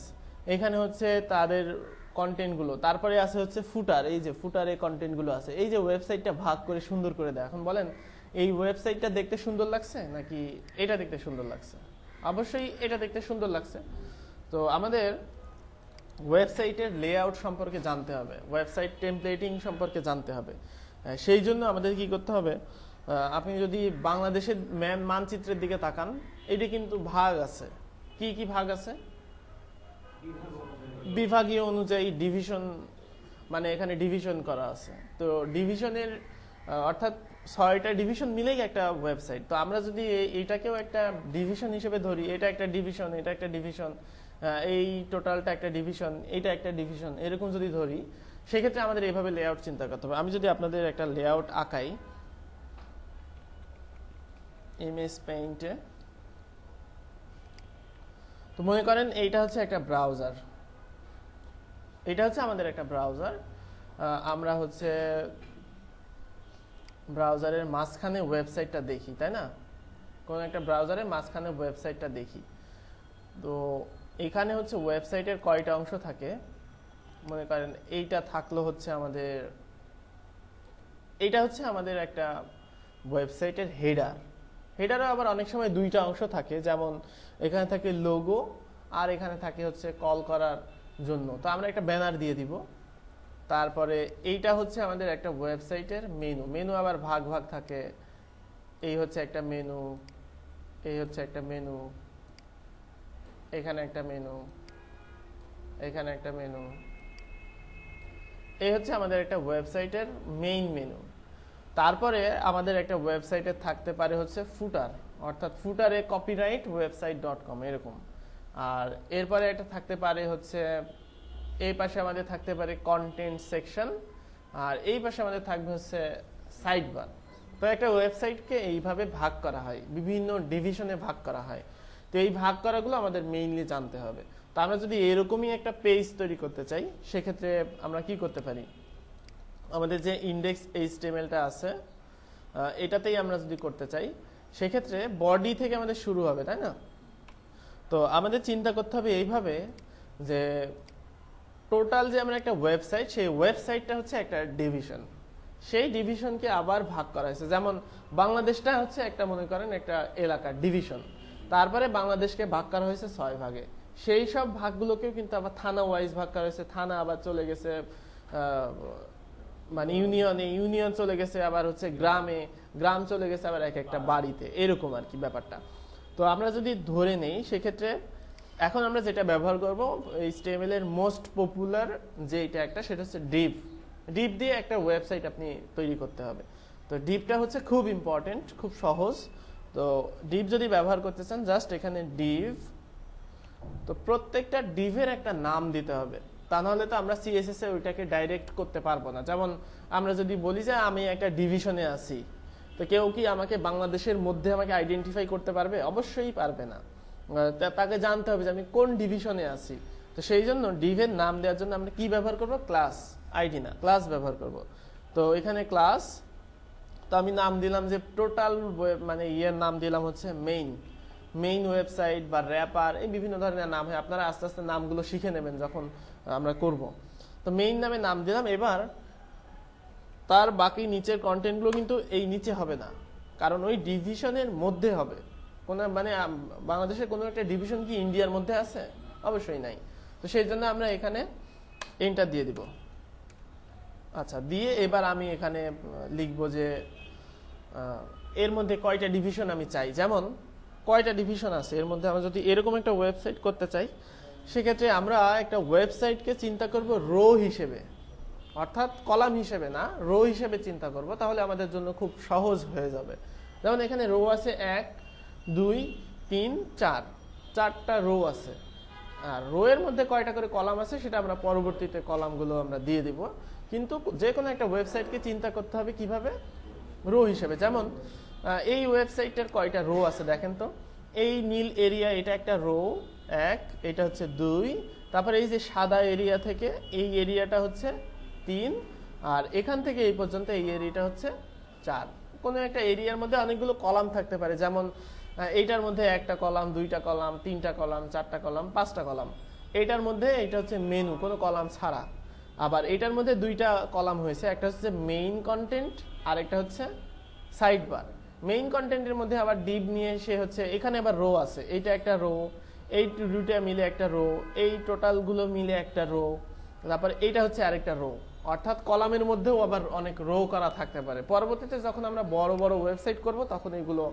এখানে হচ্ছে তাদের কন্টেন্টগুলো, তারপরে আছে হচ্ছে ফুটার, এই যে ফুটারে কন্টেন্টগুলো আছে। এই যে ওয়েবসাইটটা ভাগ করে সুন্দর করে দেয়। এখন বলেন এই ওয়েবসাইটটা দেখতে সুন্দর লাগছে নাকি এটা দেখতে সুন্দর লাগছে? অবশ্যই এটা দেখতে সুন্দর লাগছে। তো আমাদের ওয়েবসাইটের লেআউট সম্পর্কে জানতে হবে, ওয়েবসাইট টেমপ্লেটিং সম্পর্কে জানতে হবে। সেই জন্য আমাদের কি করতে হবে, আপনি যদি বাংলাদেশের মানচিত্রের দিকে তাকান, এটা কিন্তু ভাগ আছে। কি কি ভাগ আছে? বিভাগীয় অনুযায়ী ডিভিশন, মানে এখানে ডিভিশন করা আছে। তো ডিভিশনের অর্থাৎ 6টা ডিভিশন মিলেই একটা ওয়েবসাইট। তো আমরা যদি এইটাকেও একটা ডিভিশন হিসেবে ধরি, এটা একটা ডিভিশন, এটা একটা ডিভিশন, এই টোটালটা একটা ডিভিশন, এটা একটা ডিভিশন, এরকম যদি ধরি, সেক্ষেত্রে আমাদের এইভাবে লেআউট চিন্তা করতে হবে। আমি যদি আপনাদের একটা লেআউট আঁকাই ইমেজ পেইন্টে, তো মনে করেন এইটা হচ্ছে একটা ব্রাউজার, এটা হচ্ছে আমাদের একটা ব্রাউজার। আমরা হচ্ছে ব্রাউজারের মাঝখানে ওয়েবসাইটটা দেখি, তাই না? কোন একটা ব্রাউজারের মাঝখানে ওয়েবসাইটটা দেখি। তো এখানে হচ্ছে ওয়েবসাইটের কয়টা অংশ থাকে, মনে করেন এইটা থাকলো হচ্ছে আমাদের, এইটা হচ্ছে আমাদের একটা ওয়েবসাইটের হেডার। হেডারও আবার অনেক সময় 2টা অংশ থাকে, যেমন এখানে থাকে লোগো আর এখানে থাকে হচ্ছে কল করার জন্য। তো আমরা একটা ব্যানার দিয়ে দিব। তারপরে এইটা হচ্ছে আমাদের একটা ওয়েবসাইটের মেনু। মেনু আবার ভাগ ভাগ থাকে, এই হচ্ছে একটা মেনু, এই হচ্ছে একটা মেনু, এখানে একটা মেনু, এখানে একটা মেনু। এই হচ্ছে আমাদের একটা ওয়েবসাইটের মেইন মেনু। তারপরে আমাদের একটা ওয়েবসাইটে থাকতে পারে হচ্ছে ফুটার, অর্থাৎ ফুটারে copyright.website.com এরকম। আর এরপরে একটা থাকতে পারে হচ্ছে, এই পাশে আমাদের থাকতে পারে কন্টেন্ট সেকশন, আর এই পাশে আমাদের থাকবে হচ্ছে সাইড বার। তো একটা ওয়েবসাইটকে এইভাবে ভাগ করা হয়, বিভিন্ন ডিভিশনে ভাগ করা হয়। তো এই ভাগ করাগুলো আমাদের মেইনলি জানতে হবে। তো আমরা যদি এরকমই একটা পেজ তৈরি করতে চাই, সেক্ষেত্রে আমরা কি করতে পারি, আমাদের যে ইন্ডেক্স HTML-টা আছে, এটাতেই আমরা যদি করতে চাই, সেক্ষেত্রে বডি থেকে আমাদের শুরু হবে, তাই না? তো আমাদের চিন্তা করতে হবে এইভাবে যে টোটাল যে আমরা একটা ওয়েবসাইট, সেই ওয়েবসাইটটা হচ্ছে একটা ডিভিশন, সেই ডিভিশনকে আবার ভাগ করা হয়েছে। যেমন বাংলাদেশটা হচ্ছে একটা, মনে করেন একটা এলাকার ডিভিশন, তারপরে বাংলাদেশকে ভাগ করা হয়েছে 6 ভাগে। সেই সব ভাগগুলোকেও কিন্তু আবার থানা ওয়াইজ ভাগ করা হয়েছে। থানা আবার চলে গেছে মানে ইউনিয়নে, ইউনিয়ন চলে গেছে আবার হচ্ছে গ্রামে, গ্রাম চলে গেছে আবার এক একটা বাড়িতে, এরকম আর কি ব্যাপারটা। তো আমরা যদি ধরে নেই, সেক্ষেত্রে এখন আমরা যেটা ব্যবহার করব HTML এর মোস্ট পপুলার যে এটা একটা, সেটা হচ্ছে ডিভ। ডিভ দিয়ে একটা ওয়েবসাইট আপনি তৈরি করতে হবে। তো ডিভটা হচ্ছে খুব ইম্পর্টেন্ট, খুব সহজ। তো ডিভ যদি ব্যবহার করতে চান, জাস্ট এখানে ডিভ, তো প্রত্যেকটা ডিভের একটা নাম দিতে হবে, তা নাহলে তো আমরা CSS এ ওইটাকে ডাইরেক্ট করতে পারবো না। যেমন আমরা যদি বলি যে আমি একটা ডিভিশনে আছি, তো কেউ কি আমাকে বাংলাদেশের মধ্যে আমাকে আইডেন্টিফাই করতে পারবে? অবশ্যই পারবে না। তাকে জানতে হবে যে আমি কোন ডিভিশনে আছি। তো সেই জন্য ডিভের নাম দেওয়ার জন্য আমরা কি ব্যবহার করব? ক্লাস, আইডি না, ক্লাস ব্যবহার করব। তো এখানে ক্লাস, তো আমি নাম দিলাম যে টোটাল, মানে ইয়ের নাম দিলাম হচ্ছে মেইন ওয়েবসাইট বা র্যাপার, এই বিভিন্ন ধরনের নাম হয়। আপনারা আস্তে আস্তে নামগুলো শিখে নেবেন যখন আমরা করব। তো মেইন নামে নাম দিলাম। এবার তার বাকি নিচের কন্টেন্টগুলো কিন্তু এই নিচে হবে না, কারণ ওই ডিভিশনের মধ্যে হবে। কোন মানে বাংলাদেশের কোনো একটা ডিভিশন কি ইন্ডিয়ার মধ্যে আছে? অবশ্যই নাই। তো সেই জন্য আমরা এখানে এন্টার দিয়ে দিব। আচ্ছা, দিয়ে এবার আমি এখানে লিখব যে এর মধ্যে কয়টা ডিভিশন আমি চাই। যেমন কয়টা ডিভিশন আছে এর মধ্যে, আমরা যদি এরকম একটা ওয়েবসাইট করতে চাই, সেক্ষেত্রে আমরা একটা ওয়েবসাইটকে চিন্তা করব রো হিসেবে, অর্থাৎ কলাম হিসেবে না, রো হিসেবে চিন্তা করব। তাহলে আমাদের জন্য খুব সহজ হয়ে যাবে। যেমন এখানে রো আছে 1, 2, 3, 4, 4টা রো আছে। আর রো এর মধ্যে কয়টা করে কলাম আছে সেটা আমরা পরবর্তীতে কলামগুলো আমরা দিয়ে দিব। কিন্তু যে কোনো একটা ওয়েবসাইটকে চিন্তা করতে হবে কিভাবে? রো হিসেবে। যেমন এই ওয়েবসাইটের কয়টা রো আছে দেখেন তো। এই নীল এরিয়া, এটা একটা রো 1, এটা হচ্ছে 2, তারপরে এই যে সাদা এরিয়া থেকে এই এরিয়াটা হচ্ছে 3, আর এখান থেকে এই পর্যন্ত এই এরিয়াটা হচ্ছে 4। কোনো একটা এরিয়ার মধ্যে অনেকগুলো কলাম থাকতে পারে। যেমন এইটার মধ্যে একটা কলাম, 2টা কলাম, 3টা কলাম, 4টা কলাম, 5টা কলাম। এইটার মধ্যে এটা হচ্ছে মেনু, কোনো কলাম ছাড়া। আবার এটার মধ্যে 2টা কলাম হয়েছে, একটা হচ্ছে মেইন কন্টেন্ট আর একটা হচ্ছে সাইড বার। মেইন কন্টেন্টের মধ্যে আবার ডিভ নিয়ে এসে হচ্ছে এখানে আবার রো আছে, এইটা একটা রো, এই দুটা মিলে একটা রো, এই টোটালগুলো মিলে একটা রো, তারপর এইটা হচ্ছে আরেকটা রো। অর্থাৎ কলামের মধ্যেও আবার অনেক রো করা থাকতে পারে। পরবর্তীতে যখন আমরা বড় বড় ওয়েবসাইট করব তখন এগুলো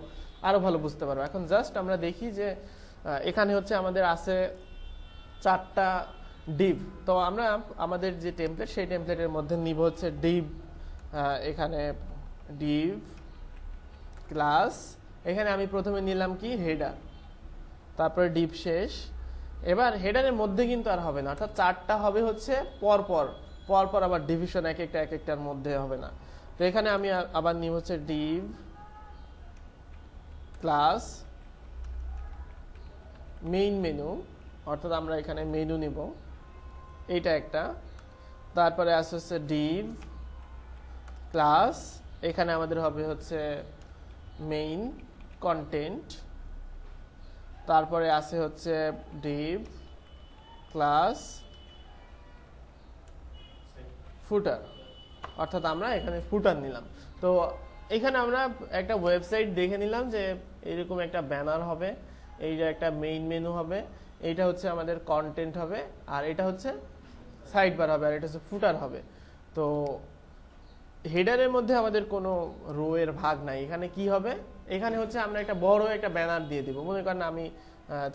আরো ভালো বুঝতে পারবো। এখন জাস্ট আমরা দেখি যে এখানে হচ্ছে আমাদের আছে 4টা ডিভ। তো আমরা আমাদের যে টেমপ্লেট সেই টেমপ্লেটের মধ্যে নিব হচ্ছে ডিভ, এখানে ডিভ ক্লাস, এখানে আমি প্রথমে নিলাম কি হেডার, তারপরে ডিভ শেষ। এবার হেডারের মধ্যে কিন্তু আর হবে না, অর্থাৎ 4টা হবে হচ্ছে পরপর পরপর, আবার ডিভিশন এক একটার মধ্যে হবে না। তো এখানে আমি আবার নিব হচ্ছে ডিভ ক্লাস মেইন মেনু, অর্থাৎ আমরা এখানে মেনু নিব, এইটা একটা। তারপরে আসছে হচ্ছে ডিভ ক্লাস, এখানে আমাদের হবে হচ্ছে মেইন কন্টেন্ট। তারপরে আছে হচ্ছে ডিভ ক্লাস ফুটার, অর্থাৎ আমরা এখানে ফুটার নিলাম। তো এখানে আমরা একটা ওয়েবসাইট দেখে নিলাম যে এরকম একটা ব্যানার হবে, এইটা একটা মেইন মেনু হবে, এইটা হচ্ছে আমাদের কন্টেন্ট হবে, আর এটা হচ্ছে সাইড বার হবে, আর এটা হচ্ছে ফুটার হবে। তো হেডারের মধ্যে আমাদের কোনো রো এর ভাগ নাই। এখানে কি হবে, এখানে হচ্ছে আমরা একটা বড় একটা ব্যানার দিয়ে দিব। মনে করেন আমি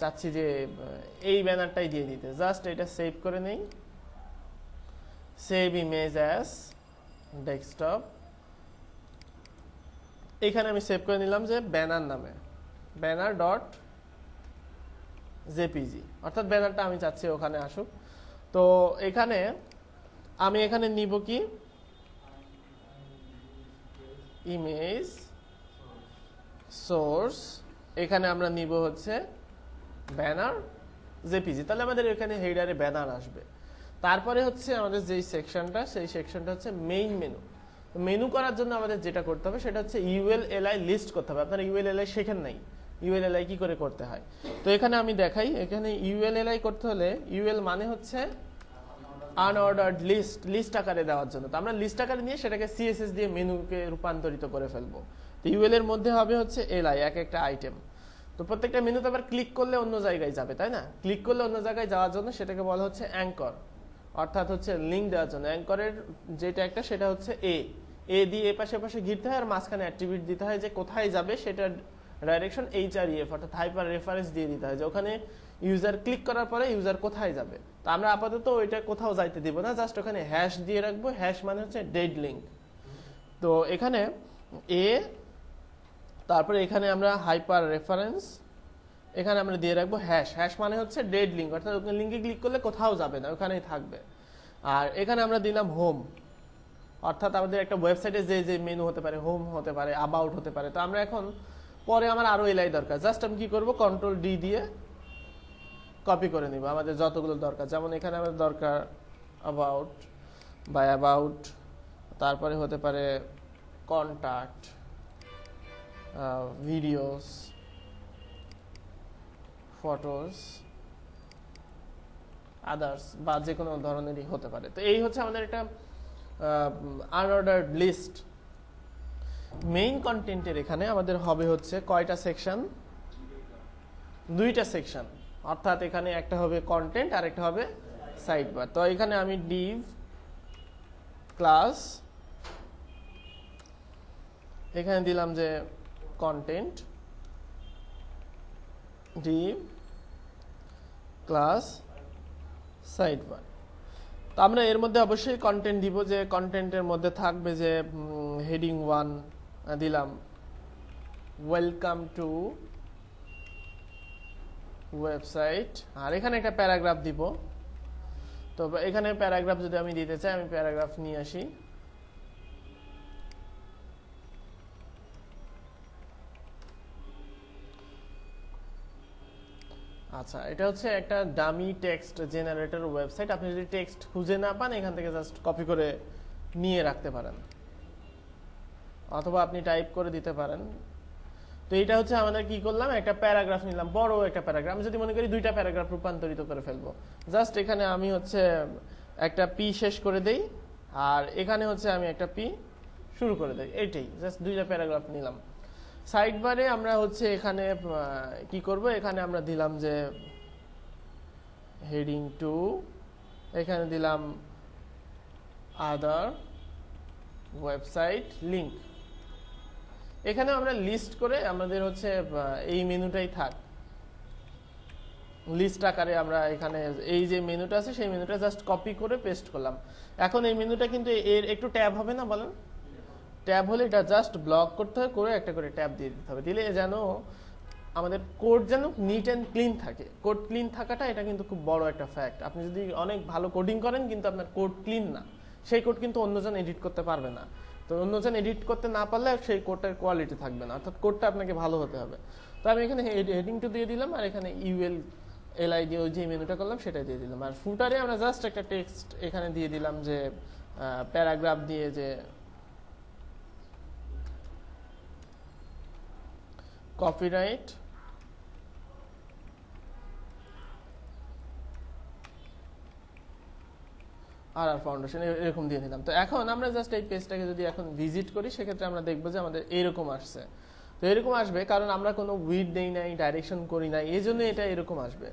চাচ্ছি যে এই ব্যানারটাই দিয়ে দিতে, জাস্ট এটা সেভ করে নেই, সেভ ইমেজ অ্যাজ ডেস্কটপ। এখানে আমি সেভ করে নিলাম যে ব্যানার নামে, ব্যানার ডট জেপিজি, অর্থাৎ ব্যানারটা আমি চাচ্ছি ওখানে আসুক। তো এখানে আমি এখানে নিব কি ইমেজ সোর্স, এখানে আমরা নিব হচ্ছে ব্যানার জেপিজি, তাহলে আমাদের এখানে হেডারে ব্যানার আসবে। তারপরে হচ্ছে আমাদের যেই সেকশনটা, সেই সেকশনটা হচ্ছে মেইন মেনু। মেনু করার জন্য আমাদের যেটা করতে হবে সেটা হচ্ছে ইউএলএলআই লিস্ট করতে হবে। আপনারা ইউএলএলআই শেখেন নাই, ইউএলএলআই কি করে করতে হয়। তো এখানে আমি দেখাই, এখানে ইউএলএলআই করতে হলে ইউএল মানে হচ্ছে আনঅর্ডার্ড লিস্ট, লিস্ট আকারে দেওয়ার জন্য। তো আমরা লিস্ট আকারে নিয়ে সেটাকে সিএসএস দিয়ে মেনুকে রূপান্তরিত করে ফেলবো। তো ইউএল এর মধ্যে হবে হচ্ছে এলআই, এক একটা আইটেম। তো প্রত্যেকটা মেনুতে আবার ক্লিক করলে অন্য জায়গায় যাবে, তাই না? ক্লিক করলে অন্য জায়গায় যাওয়ার জন্য সেটাকে বলা হচ্ছে অ্যাঙ্কর, অর্থাৎ হচ্ছে লিঙ্ক দেওয়ার জন্য। অ্যাঙ্করের যেটা একটা সেটা হচ্ছে এ দিয়ে এ পাশে পাশে ঘিরতে হয়, আর মাঝখানে অ্যাট্রিবিউট দিতে হয় যে কোথায় যাবে সেটা ডাইরেকশন এইচআরইএফ, অর্থাৎ হাইপার রেফারেন্স দিয়ে দিতে হয় যে ওখানে ইউজার ক্লিক করার পরে ইউজার কোথায় যাবে। তো আমরা আপাতত ওইটা কোথাও যাইতে দিব না, জাস্ট ওখানে হ্যাশ দিয়ে রাখবো। হ্যাশ মানে হচ্ছে ডেড লিঙ্ক। তো এখানে এ, তারপরে এখানে আমরা হাইপার রেফারেন্স, এখানে আমরা দিয়ে রাখবো হ্যাশ। হ্যাশ মানে হচ্ছে ডেড লিঙ্ক, অর্থাৎ ওখানে লিঙ্কে ক্লিক করলে কোথাও যাবে না, ওখানেই থাকবে। আর এখানে আমরা দিলাম হোম, অর্থাৎ আমাদের একটা ওয়েবসাইটে যে যে মেনু হতে পারে, হোম হতে পারে, অ্যাবাউট হতে পারে। তো আমরা এখন পরে আমার আরো এলআই দরকার, জাস্ট আমি কি করবো, কন্ট্রোল ডি দিয়ে কপি করে নিব আমাদের যতগুলো দরকার। যেমন এখানে আমাদের দরকার অ্যাবাউট বা অ্যাবাউট, তারপরে হতে পারে কন্ট্যাক্ট, ভিডিওস, ফটোস, আদার্স, বা যে কোনো ধরনেরই হতে পারে। তো এই হচ্ছে আমাদের একটা আনঅর্ডার্ড লিস্ট। মেইন কন্টেন্টের এখানে আমাদের হবে হচ্ছে কয়টা সেকশন, 2টা সেকশন, অর্থাৎ এখানে একটা হবে কন্টেন্ট আর একটা হবে সাইড বার। তো এখানে আমি ডিভ ক্লাস, এখানে দিলাম যে content, Depp class side bar. তো আমরা এর মধ্যে অবশ্যই কন্টেন্ট দিব, যে কন্টেন্টের মধ্যে থাকবে যে হেডিং 1 দিলাম ওয়েলকাম টু ওয়েবসাইট, আর এখানে একটা প্যারাগ্রাফ দিব। তো এখানে প্যারাগ্রাফ যদি আমি দিতে চাই, আমি প্যারাগ্রাফ নিয়ে আসি। আচ্ছা, এটা হচ্ছে একটা ডামি টেক্সট জেনারেটর ওয়েবসাইট। আপনি যদি টেক্সট খুঁজে না পান, এখান থেকে জাস্ট কপি করে নিয়ে রাখতে পারেন, অথবা আপনি টাইপ করে দিতে পারেন। তো এটা হচ্ছে আমাদের কি করলাম, একটা প্যারাগ্রাফ নিলাম, বড় একটা প্যারাগ্রাফ। আমি যদি মনে করি 2টা প্যারাগ্রাফ রূপান্তরিত করে ফেলবো, জাস্ট এখানে আমি হচ্ছে একটা পি শেষ করে দেই, আর এখানে হচ্ছে আমি একটা পি শুরু করে দেই, এইটাই, জাস্ট 2টা প্যারাগ্রাফ নিলাম। সাইড বারে আমরা হচ্ছে এখানে কি করব, এখানে আমরা দিলাম যে হেডিং 2, এখানে দিলাম আদার ওয়েবসাইট লিংক। এখানে আমরা লিস্ট করে আমাদের হচ্ছে এই মেনুটাই থাক, লিস্ট আকারে আমরা এখানে এই যে মেনুটা আছে সেই মেনুটা জাস্ট কপি করে পেস্ট করলাম। এখন এই মেনুটা কিন্তু এর একটু ট্যাব হবে না বলেন? ট্যাব হলে এটা জাস্ট ব্লক করতে হবে, করে একটা করে ট্যাব দিয়ে দিতে হবে, দিলে যেন আমাদের কোড যেন নিট অ্যান্ড ক্লিন থাকে। কোড ক্লিন থাকাটা এটা কিন্তু খুব বড় একটা ফ্যাক্ট। আপনি যদি অনেক ভালো কোডিং করেন কিন্তু আপনার কোড ক্লিন না, সেই কোড কিন্তু অন্যজন এডিট করতে পারবে না। তো অন্যজন এডিট করতে না পারলে সেই কোডটার কোয়ালিটি থাকবে না, অর্থাৎ কোডটা আপনাকে ভালো হতে হবে। তো আমি এখানে হেডিং টু দিয়ে দিলাম, আর এখানে ইউএল এলআই দিয়ে ওই যে মেনুটা করলাম সেটা দিয়ে দিলাম। আর ফুটারে আমরা জাস্ট একটা টেক্সট এখানে দিয়ে দিলাম, যে প্যারাগ্রাফ দিয়ে যে কপিরাইট আর ফাউন্ডেশন এরকম দিয়ে দিলাম। তো এখন আমরা জাস্ট এই পেজটাকে যদি এখন ভিজিট করি সেক্ষেত্রে আমরা দেখবো যে আমাদের এরকম আসছে। তো এরকম আসবে কারণ আমরা কোনো উইড দেই নাই, ডাইরেকশন করি নাই, এই জন্য এটা এরকম আসবে।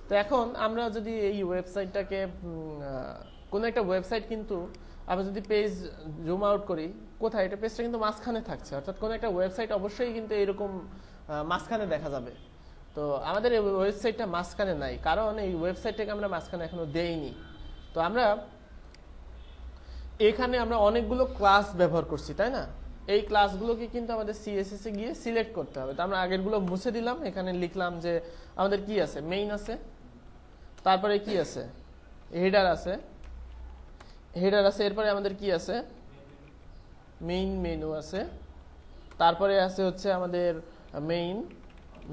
তো এখন আমরা যদি এই ওয়েবসাইটটাকে কোনো একটা ওয়েবসাইট কিন্তু আমরা যদি পেজ জুম আউট করি, কোথায় এটা পেজটা কিন্তু মাঝখানে থাকছে, অর্থাৎ কোনো একটা ওয়েবসাইট অবশ্যই কিন্তু এরকম মাঝখানে দেখা যাবে। তো আমাদের এই ওয়েবসাইটটা মাঝখানে নাই, কারণ এই ওয়েবসাইটটাকে আমরা মাঝখানে এখনো দেইনি। তো আমরা এখানে আমরা অনেকগুলো ক্লাস ব্যবহার করছি, তাই না? এই ক্লাসগুলোকে কিন্তু আমাদের সিএসএস এ গিয়ে সিলেক্ট করতে হবে। তো আমরা আগেরগুলো মুছে দিলাম, এখানে লিখলাম যে আমাদের কি আছে, মেইন আছে, তারপরে কি আছে, হেডার আছে, এরপরে আমাদের কি আছে, মেইন মেনু আছে, তারপরে আছে হচ্ছে আমাদের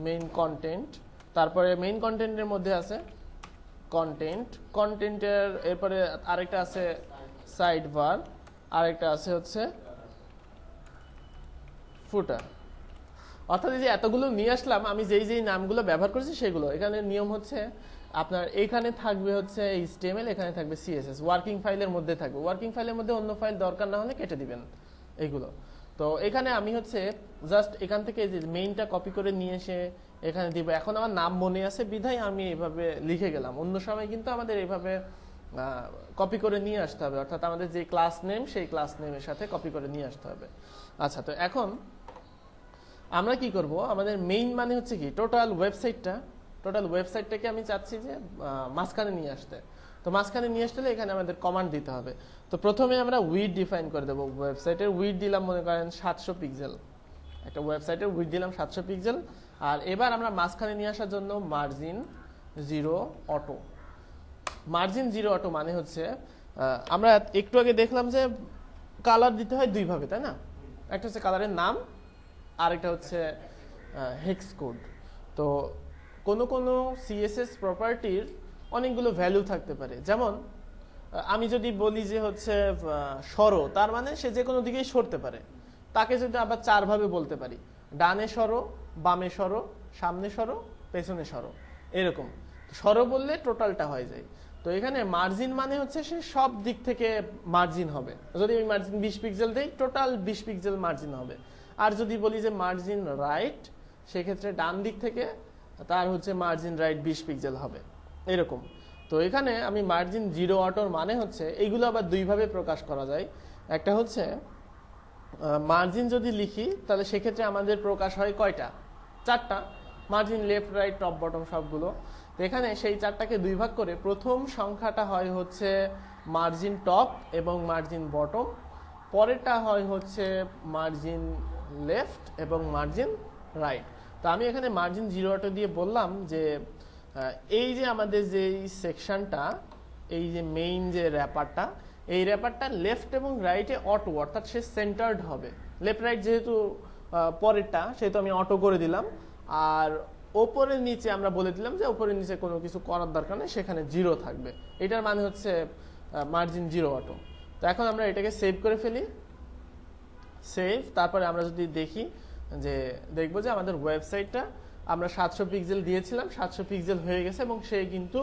মেইন কন্টেন্ট, তারপরে মেইন কন্টেন্টের মধ্যে আছে কন্টেন্টের এরপরে আরেকটা আছে সাইড বার, আরেকটা আছে হচ্ছে ফুটার। অর্থাৎ এই যে এতগুলো নিয়ে আসলাম, আমি যেই নামগুলো ব্যবহার করেছি সেগুলো। এখানে নিয়ম হচ্ছে আপনার এখানে থাকবে হচ্ছে HTML, এখানে থাকবে CSS, ওয়ার্কিং ফাইলের মধ্যে থাকবে। ওয়ার্কিং ফাইলের মধ্যে অন্য ফাইল দরকার না হলে কেটে দিবেন এইগুলো। তো এখানে আমি হচ্ছে জাস্ট এখান থেকে যে মেইনটা কপি করে নিয়ে এসে এখানে দিব। এখন আমার নাম মনে আছে বিধায় আমি এভাবে লিখে গেলাম, অন্য সময় কিন্তু আমাদের এইভাবে কপি করে নিয়ে আসতে হবে, অর্থাৎ আমাদের যে ক্লাস নেম সেই ক্লাস নেমের সাথে কপি করে নিয়ে আসতে হবে। আচ্ছা, তো এখন আমরা কি করব, আমাদের মেইন মানে হচ্ছে কি টোটাল ওয়েবসাইটটাকে আমি চাচ্ছি যে মাঝখানে নিয়ে আসতে। তো মাঝখানে নিয়ে আসতে হলে এখানে আমাদের কমান্ড দিতে হবে। তো প্রথমে আমরা উইড ডিফাইন করে দেবো। ওয়েবসাইটের উইড দিলাম মনে করেন 700 পিক্সেল, একটা ওয়েবসাইটের উইড দিলাম 700 পিক্সেল। আর এবার আমরা মাঝখানে নিয়ে আসার জন্য মার্জিন 0 অটো। মার্জিন 0 অটো মানে হচ্ছে আমরা একটু আগে দেখলাম যে কালার দিতে হয় দুই ভাবে, তাই না? একটা হচ্ছে কালারের নাম, আর একটা হচ্ছে হেক্স কোড। তো কোনো সিএসএস প্রপার্টির অনেকগুলো ভ্যালু থাকতে পারে। যেমন আমি যদি বলি যে হচ্ছে সরো, তার মানে সে যে কোনো দিকেই সরতে পারে। তাকে যদি আবার 4 ভাবে বলতে পারি, ডানে সরো, বামে সরো, সামনে সরো, পেছনে সরো, এরকম সরো বললে টোটালটা হয়ে যায়। তো এখানে মার্জিন মানে হচ্ছে সে সব দিক থেকে মার্জিন হবে। যদি আমি মার্জিন 20 পিক্সেল দেই, টোটাল 20 পিক্সেল মার্জিন হবে। আর যদি বলি যে মার্জিন রাইট, সেক্ষেত্রে ডান দিক থেকে তার হচ্ছে মার্জিন রাইট 20 পিক্সেল হবে, এরকম। তো এখানে আমি মার্জিন 0 অটোর মানে হচ্ছে এইগুলো আবার দুই ভাবে প্রকাশ করা যায়। একটা হচ্ছে মার্জিন যদি লিখি তাহলে সেক্ষেত্রে আমাদের প্রকাশ হয় কয়টা, 4টা। Margin left right top bottom সবগুলো। তো এখানে সেই 4টাকে দুই ভাগ করে প্রথম সংখ্যাটা হয় হচ্ছে মার্জিন টপ এবং মার্জিন বটম, পরেরটা হয় হচ্ছে মার্জিন লেফট এবং মার্জিন রাইট। তো আমি এখানে মার্জিন 0 অটো দিয়ে বললাম যে এই যে আমাদের যে সেকশনটা, এই যে মেইন যে র্যাপারটা, এই র্যাপারটা লেফট এবং রাইটে অটো, অর্থাৎ সে সেন্টার্ড হবে। লেফট রাইট যেহেতু পরেরটা, সেহেতু আমি অটো করে দিলাম। আর ওপরের নিচে আমরা বলে দিলাম যে ওপরের নিচে কোনো কিছু করার দরকার নেই, সেখানে 0 থাকবে। এটার মানে হচ্ছে মার্জিন 0 অটো। তো এখন আমরা এটাকে সেভ করে ফেলি, সেভ। তারপরে আমরা যদি দেখি যে দেখবো যে আমাদের ওয়েবসাইটটা আমরা 700 পিক্সেল দিয়েছিলাম, 700 পিক্সেল হয়ে গেছে এবং সে কিন্তু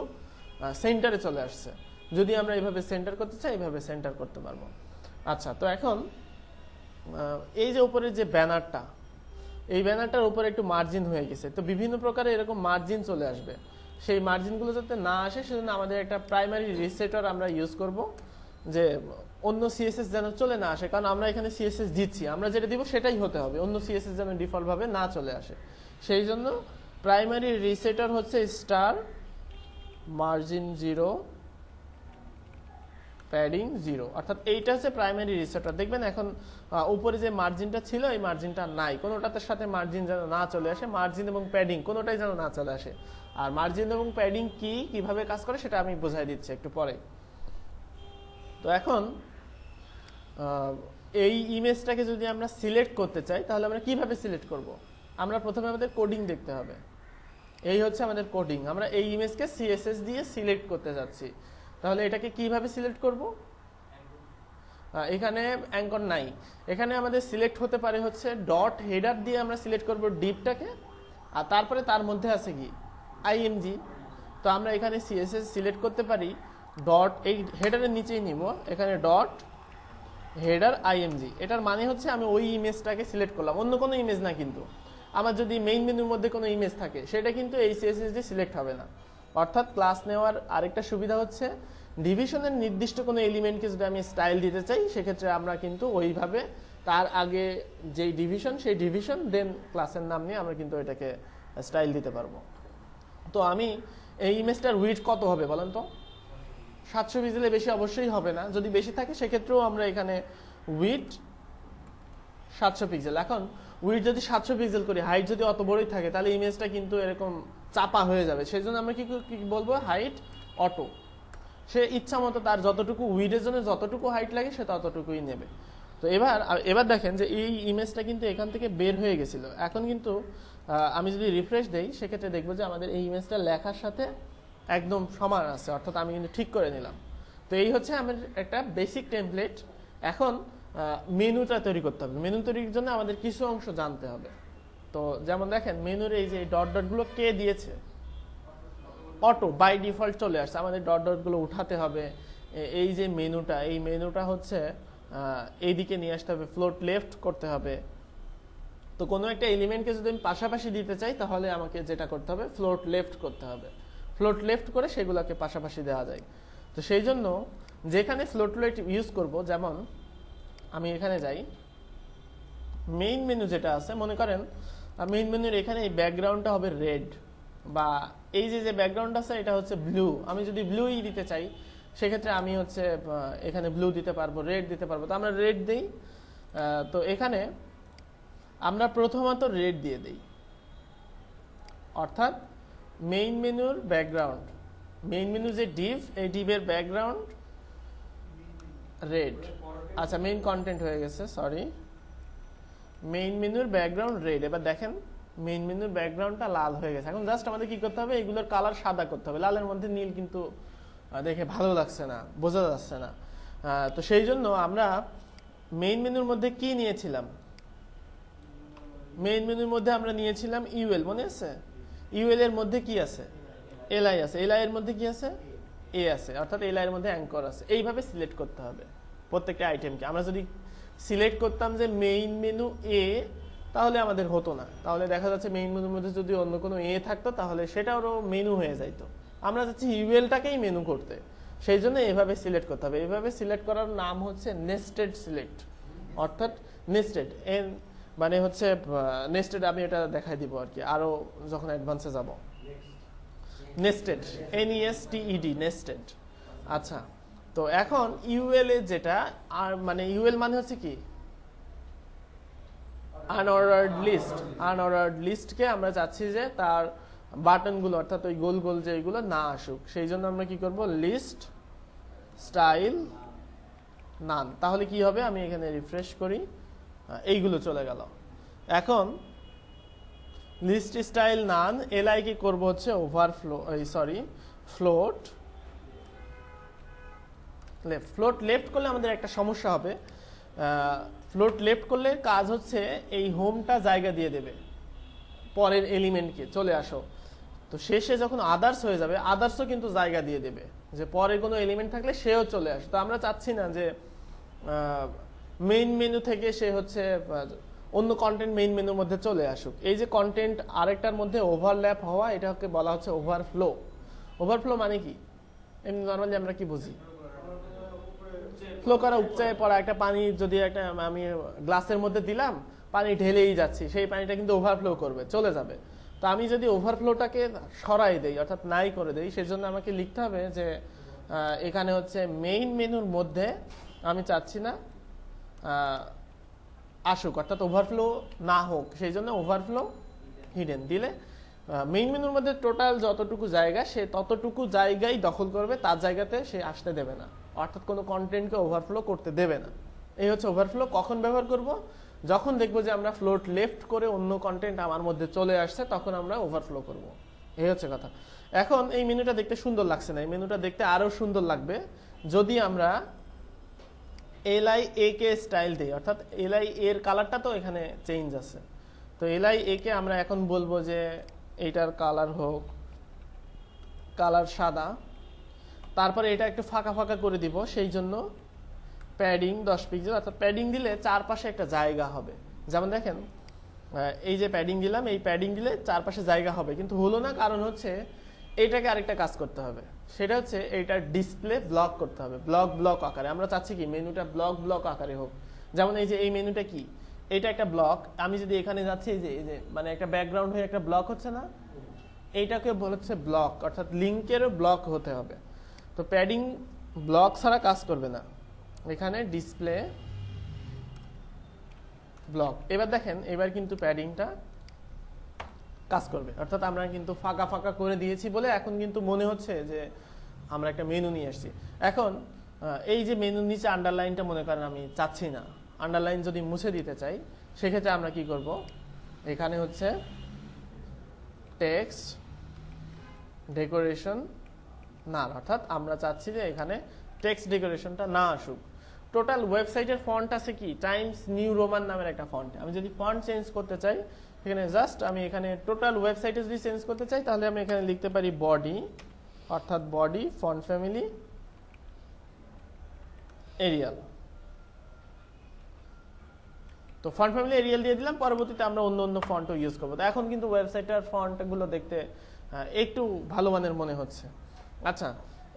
সেন্টারে চলে আসছে। যদি আমরা এইভাবে সেন্টার করতে চাই, এইভাবে সেন্টার করতে পারবো। আচ্ছা, তো এখন এই যে উপরের যে ব্যানারটা, এই ব্যানারটার উপরে একটু মার্জিন হয়ে গেছে। তো বিভিন্ন প্রকারের এরকম মার্জিন চলে আসবে। সেই মার্জিনগুলো যাতে না আসে সেজন্য আমাদের একটা প্রাইমারি রিসেটার আমরা ইউজ করব। যে অন্য সিএসএস যেন চলে না আসে, কারণ আমরা এখানে সিএসএস দিচ্ছি, আমরা যেটা দিব সেটাই হতে হবে, অন্য সিএসএস যেন ডিফল্ট ভাবে না চলে আসে। সেই জন্য প্রাইমারি রিসেটার হচ্ছে স্টার মার্জিন 0 প্যাডিং 0, অর্থাৎ এইটা হচ্ছে প্রাইমারি রিসেটার। দেখবেন এখন উপরে যে মার্জিনটা ছিল এই মার্জিনটা নাই, কোনোটাতে সাথে মার্জিন যেন না চলে আসে, মার্জিন এবং প্যাডিং কোনোটাই যেন না চলে আসে। আর মার্জিন এবং প্যাডিং কিভাবে কাজ করে সেটা আমি বোঝাই দিচ্ছি একটু পরে। তো এখন এই ইমেজটাকে যদি আমরা সিলেক্ট করতে চাই তাহলে আমরা কিভাবে সিলেক্ট করব? আমরা প্রথমে আমাদের কোডিং দেখতে হবে। এই হচ্ছে আমাদের কোডিং, আমরা এই ইমেজকে সিএসএস দিয়ে সিলেক্ট করতে যাচ্ছি। তাহলে এটাকে কিভাবে সিলেক্ট করব? এখানে অ্যাঙ্কর নাই, এখানে আমাদের সিলেক্ট হতে পারে হচ্ছে ডট হেডার দিয়ে আমরা সিলেক্ট করব ডিপটাকে, আর তারপরে তার মধ্যে আছে কি আইএমজি। তো আমরা এখানে সিএসএস সিলেক্ট করতে পারি ডট, এই হেডারের নিচেই নিব, এখানে ডট হেডার আইএমজি। এটার মানে হচ্ছে আমি ওই ইমেজটাকে সিলেক্ট করলাম, অন্য কোনো ইমেজ না। কিন্তু আমার যদি মেইন মেনুর মধ্যে কোনো ইমেজ থাকে সেটা কিন্তু এই সিএসএস দিয়ে সিলেক্ট হবে না। অর্থাৎ ক্লাস নেওয়ার আরেকটা সুবিধা হচ্ছে ডিভিশনের নির্দিষ্ট কোনো এলিমেন্টকে যদি আমি স্টাইল দিতে চাই সেক্ষেত্রে আমরা কিন্তু ওইভাবে তার আগে যেই ডিভিশন সেই ডিভিশন দেন ক্লাসের নাম নিয়ে আমরা কিন্তু এটাকে স্টাইল দিতে পারবো। তো আমি এই ইমেজটার উইডথ কত হবে বলেন তো? 700 পিক্সেলের বেশি অবশ্যই হবে না, যদি বেশি থাকে সেক্ষেত্রেও আমরা এখানে উইডথ 700 পিক্সেল। এখন উইডথ যদি 700 পিক্সেল করি, হাইট যদি অত বড়ই থাকে তাহলে ইমেজটা কিন্তু এরকম চাপা হয়ে যাবে। সেই জন্য আমরা কি বলবো, হাইট অটো। সে ইচ্ছা মতো তার যতটুকু উইডের জন্য যতটুকু হাইট লাগে সে ততটুকুই নেবে। তো এবার দেখেন যে এই ইমেজটা কিন্তু এখান থেকে বের হয়ে গেছিল। এখন কিন্তু আমি যদি রিফ্রেশ দেই সেক্ষেত্রে দেখবো যে আমাদের এই ইমেজটা লেখার সাথে একদম সমান আছে, অর্থাৎ আমি কিন্তু ঠিক করে নিলাম। তো এই হচ্ছে আমার একটা বেসিক টেমপ্লেট। এখন মেনুটা তৈরি করতে হবে। মেনু তৈরির জন্য আমাদের কিছু অংশ জানতে হবে। তো যেমন দেখেন মেনুর এই যে ডট ডটগুলো কে দিয়েছে, অটো বাই ডিফল্ট চলে আসছে, আমাদের ডট ডটগুলো উঠাতে হবে। এই যে মেনুটা, এই মেনুটা হচ্ছে এইদিকে নিয়ে আসতে হবে, ফ্লোট লেফট করতে হবে। তো কোনো একটা এলিমেন্টকে যদি আমি পাশাপাশি দিতে চাই তাহলে আমাকে যেটা করতে হবে, ফ্লোট লেফট করতে হবে। ফ্লোট লেফট করে সেগুলোকে পাশাপাশি দেওয়া যায়। তো সেই জন্য যেখানে ফ্লোট লেফট ইউজ করব, যেমন আমি এখানে যাই, মেইন মেনু যেটা আছে, মনে করেন মেইন মেনুর এখানে এই ব্যাকগ্রাউন্ডটা হবে রেড, বা এই যে ব্যাকগ্রাউন্ড আছে এটা হচ্ছে ব্লু। আমি যদি ব্লুই দিতে চাই সেক্ষেত্রে আমি হচ্ছে এখানে ব্লু দিতে পারবো, রেড দিতে পারবো। তো আমরা রেড দিই। তো এখানে আমরা প্রথমত রেড দিয়ে দিই, অর্থাৎ মেইন মেনুর ব্যাকগ্রাউন্ড, মেইন মেনু যে ডিভ, এই ডিভের ব্যাকগ্রাউন্ড রেড। আচ্ছা, মেইন কন্টেন্ট হয়ে গেছে, সরি। মেইন মেনুর ব্যাকগ্রাউন্ড রেড। এবার দেখেন মেইন মেনুর ব্যাকগ্রাউন্ডটা লাল হয়ে গেছে। এখন জাস্ট আমাদের কি করতে হবে, এগুলোর কালার সাদা করতে হবে। লালের মধ্যে নীল কিন্তু দেখে ভালো লাগছে না, বোঝা যাচ্ছে না। তো সেই জন্য আমরা মেইন মেনুর মধ্যে কি নিয়েছিলাম, মেইন মেনুর মধ্যে আমরা নিয়েছিলাম ইউএল, মনে আছে? ইউএল এর মধ্যে কি আছে, এলআই আছে। এলআই এর মধ্যে কি আছে, এ আছে, অর্থাৎ এলআই এর মধ্যে অ্যাঙ্কর আছে। এইভাবে সিলেক্ট করতে হবে প্রত্যেকটা আইটেমকে। আমরা যদি সিলেক্ট করতাম যে মেইন মেনু এ, তাহলে আমাদের হতো না। তাহলে দেখা যাচ্ছে মেইন মেনুর মধ্যে যদি অন্য কোনো এ থাকতো তাহলে সেটাও মেনু হয়ে যাইতো। আমরা যাচ্ছি ইউএলটাকেই মেনু করতে, সেই জন্য এভাবে সিলেক্ট করতে হবে। এভাবে সিলেক্ট করার নাম হচ্ছে নেস্টেড সিলেক্ট, অর্থাৎ নেস্টেড এন মানে হচ্ছে নেস্টেড। আমি এটা দেখাই দিব আর কি আরো যখন অ্যাডভান্সে যাব। Nested, NESTED, nested. আচ্ছা, তো এখন ইউএল এ যেটা, আর মানে ইউএল মানে হচ্ছে কি, আনঅর্ডার্ড লিস্ট। আনঅর্ডার্ড লিস্টকে আমরা চাচ্ছি যে তার বাটনগুলো, অর্থাৎ ওই গোল গোল যেগুলো না আসুক। সেই জন্য আমরা কি করব, লিস্ট স্টাইল নান। তাহলে কি হবে, আমি এখানে রিফ্রেশ করি, এইগুলো চলে গেল। এখন লিস্ট স্টাইল নান, এলআই কি করব হচ্ছে overflow, sorry float left. Float left করলে আমাদের একটা সমস্যা হবে। ফ্লোট লেফট করলে কাজ হচ্ছে এই হোমটা জায়গা দিয়ে দেবে পরের এলিমেন্টকে, চলে আসো। তো শেষে যখন আদার্স হয়ে যাবে, আদার্সও কিন্তু জায়গা দিয়ে দেবে, যে পরে কোনো এলিমেন্ট থাকলে সেও চলে আসে। তো আমরা চাচ্ছি না যে মেইন মেনু থেকে সে হচ্ছে অন্য কন্টেন্ট মেইন মেনুর মধ্যে চলে আসুক। এই যে কন্টেন্ট আরেকটার মধ্যে ওভারল্যাপ হওয়া, এটাকে বলা হচ্ছে ওভারফ্লো। ওভারফ্লো মানে কি, এমনি নর্মালি আমরা কি বুঝি, ফ্লো করা উপচায় পড়া একটা পানি যদি একটা আমি গ্লাসের মধ্যে দিলাম, পানি ঢেলেই যাচ্ছি, সেই পানিটা কিন্তু ওভারফ্লো করবে, চলে যাবে। তো আমি যদি ওভারফ্লোটাকে সরাই দেই অর্থাৎ নাই করে দেই, সেজন্য আমাকে লিখতে হবে যে এখানে হচ্ছে মেইন মেনুর মধ্যে আমি চাচ্ছি না আসুক, অর্থাৎ ওভারফ্লো না হোক, সেই জন্য ওভারফ্লো হিডেন দিলে মেইন মেনুর মধ্যে টোটাল যতটুকু জায়গা সে ততটুকু জায়গায় দখল করবে, তার জায়গাতে সে আসতে দেবে না, অর্থাৎ কোনো কন্টেন্টকে ওভারফ্লো করতে দেবে না। এই হচ্ছে ওভারফ্লো। কখন ব্যবহার করব? যখন দেখবো যে আমরা ফ্লোট লেফট করে অন্য কন্টেন্ট আমার মধ্যে চলে আসছে, তখন আমরা ওভারফ্লো করব। এই হচ্ছে কথা। এখন এই মেনুটা দেখতে সুন্দর লাগছে না, এই মেনুটা দেখতে আরো সুন্দর লাগবে যদি আমরা LIA কে স্টাইল দিই, অর্থাৎ LIA এর কালারটা তো এখানে চেঞ্জ আছে। তো LIA কে আমরা এখন বলবো যে এইটার কালার হোক কালার সাদা, তারপরে এটা একটু ফাঁকা ফাঁকা করে দিব, সেই জন্য প্যাডিং 10 পিক্সেল, অর্থাৎ প্যাডিং দিলে চারপাশে একটা জায়গা হবে। যেমন দেখেন এই যে প্যাডিং দিলাম, এই প্যাডিং দিলে চারপাশে জায়গা হবে, কিন্তু হলো না, কারণ হচ্ছে এইটাকে আরেকটা কাজ করতে হবে, সেটা হচ্ছে এইটার ডিসপ্লে ব্লক করতে হবে, ব্লক আকারে। আমরা চাচ্ছি কি মেনুটা ব্লক আকারে হোক। যেমন এই যে এই মেনুটা কি, এটা একটা ব্লক, আমি যদি এখানে যাচ্ছি এই যে মানে একটা ব্যাকগ্রাউন্ড হয়ে একটা ব্লক হচ্ছে না, এইটাকে বলছে ব্লক, অর্থাৎ লিঙ্কেরও ব্লক হতে হবে। তো প্যাডিং ব্লক ছাড়া কাজ করবে না, এখানে ডিসপ্লে ব্লক। এবার দেখেন এবার কিন্তু প্যাডিংটা কাজ করবে, অর্থাৎ আমরা কিন্তু ফাঁকা ফাঁকা করে দিয়েছি বলে এখন কিন্তু মনে হচ্ছে যে আমরা একটা মেনু নিয়ে আসছি। এখন এই যে মেনুর নিচে আন্ডারলাইনটা মনে করেন আমি চাচ্ছি না, আন্ডারলাইন যদি মুছে দিতে চাই, সেক্ষেত্রে আমরা কি করব, এখানে হচ্ছে টেক্সট ডেকোরেশন না, অর্থাৎ আমরা চাচ্ছি যে এখানে টেক্সট ডেকোরেশনটা না আসুক। টোটাল ওয়েবসাইটের ফন্ট আছে কি টাইমস নিউ রোমান নামের একটা ফন্ট। আমি যদি ফন্ট চেঞ্জ করতে চাই, এখানে জাস্ট আমি এখানে টোটাল ওয়েবসাইটে যদি চেঞ্জ করতে চাই, তাহলে আমি এখানে লিখতে পারি বডি, অর্থাৎ বডি ফন্ট ফ্যামিলি এরিয়াল। তো ফন্ট ফ্যামিলি এরিয়াল দিয়ে দিলাম, পরবর্তীতে আমরা অন্য ফন্টও ইউজ করবো। তো এখন কিন্তু ওয়েবসাইটের ফন্টগুলো দেখতে একটু ভালো মানের মনে হচ্ছে। আচ্ছা,